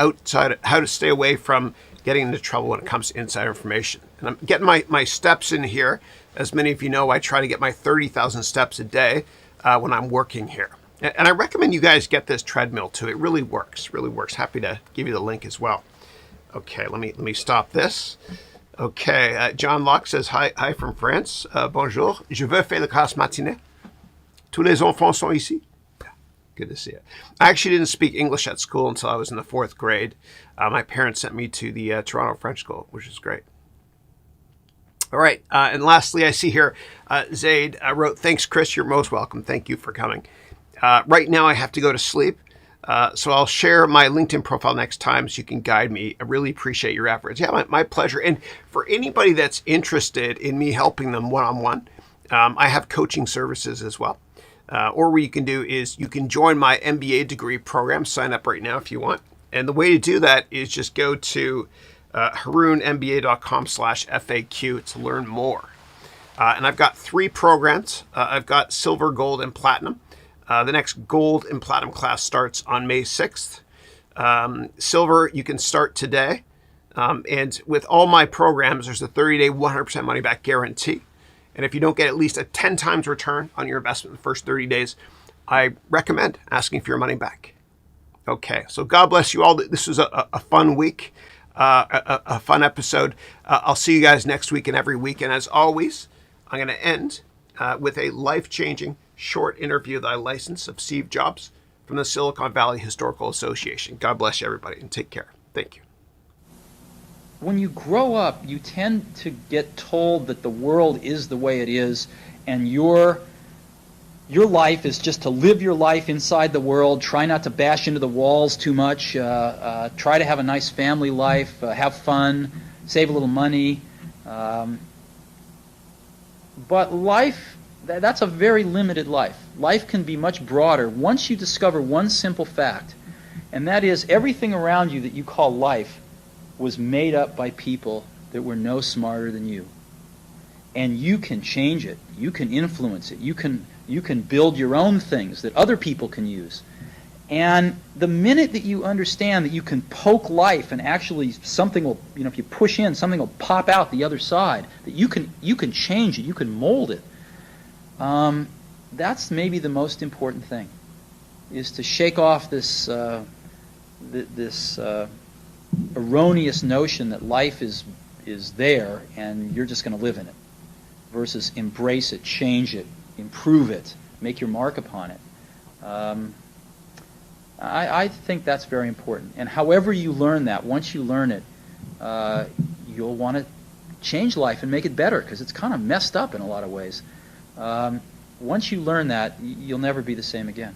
away from getting into trouble when it comes to inside information. And I'm getting my steps in here. As many of you know, I try to get my 30,000 steps a day when I'm working here. And I recommend you guys get this treadmill too. It really works, Happy to give you the link as well. Okay, let me stop this. Okay, John Locke says, hi from France. Bonjour, je veux faire la classe matinée. Tous les enfants sont ici. Good to see you. I actually didn't speak English at school until I was in the 4th grade. My parents sent me to the Toronto French School, which is great. All right, and lastly, I see here, Zaid wrote, "Thanks, Chris, you're most welcome. Thank you for coming. Right now I have to go to sleep, so I'll share my LinkedIn profile next time so you can guide me. I really appreciate your efforts." Yeah, my pleasure. And for anybody that's interested in me helping them one-on-one, I have coaching services as well. Or what you can do is you can join my MBA degree program. Sign up right now if you want. And the way to do that is just go to harounmba.com/FAQ to learn more. And I've got 3 programs. I've got silver, gold, and platinum. The next gold and platinum class starts on May 6th. Silver, you can start today. And with all my programs, there's a 30-day 100% money back guarantee. And if you don't get at least a 10 times return on your investment in the first 30 days, I recommend asking for your money back. Okay, so God bless you all. This was a fun week, a fun episode. I'll see you guys next week and every week. And as always, I'm going to end with a life-changing short interview that I licensed of Steve Jobs from the Silicon Valley Historical Association. God bless you, everybody, and take care. Thank you. When you grow up, you tend to get told that the world is the way it is, and your life is just to live your life inside the world, try not to bash into the walls too much, try to have a nice family life, have fun, save a little money. But life, that's a very limited life. Life can be much broader once you discover one simple fact, And that is, everything around you that you call life was made up by people that were no smarter than you. And you can change it. You can influence it. You can build your own things that other people can use. And the minute that you understand that you can poke life and actually something will, if you push in, something will pop out the other side, that you can change it, you can mold it, that's maybe the most important thing, is to shake off this erroneous notion that life is there and you're just going to live in it, versus embrace it, change it, improve it, make your mark upon it. I think that's very important. And however you learn that, once you learn it, you'll want to change life and make it better, because it's kind of messed up in a lot of ways. Once you learn that, you'll never be the same again.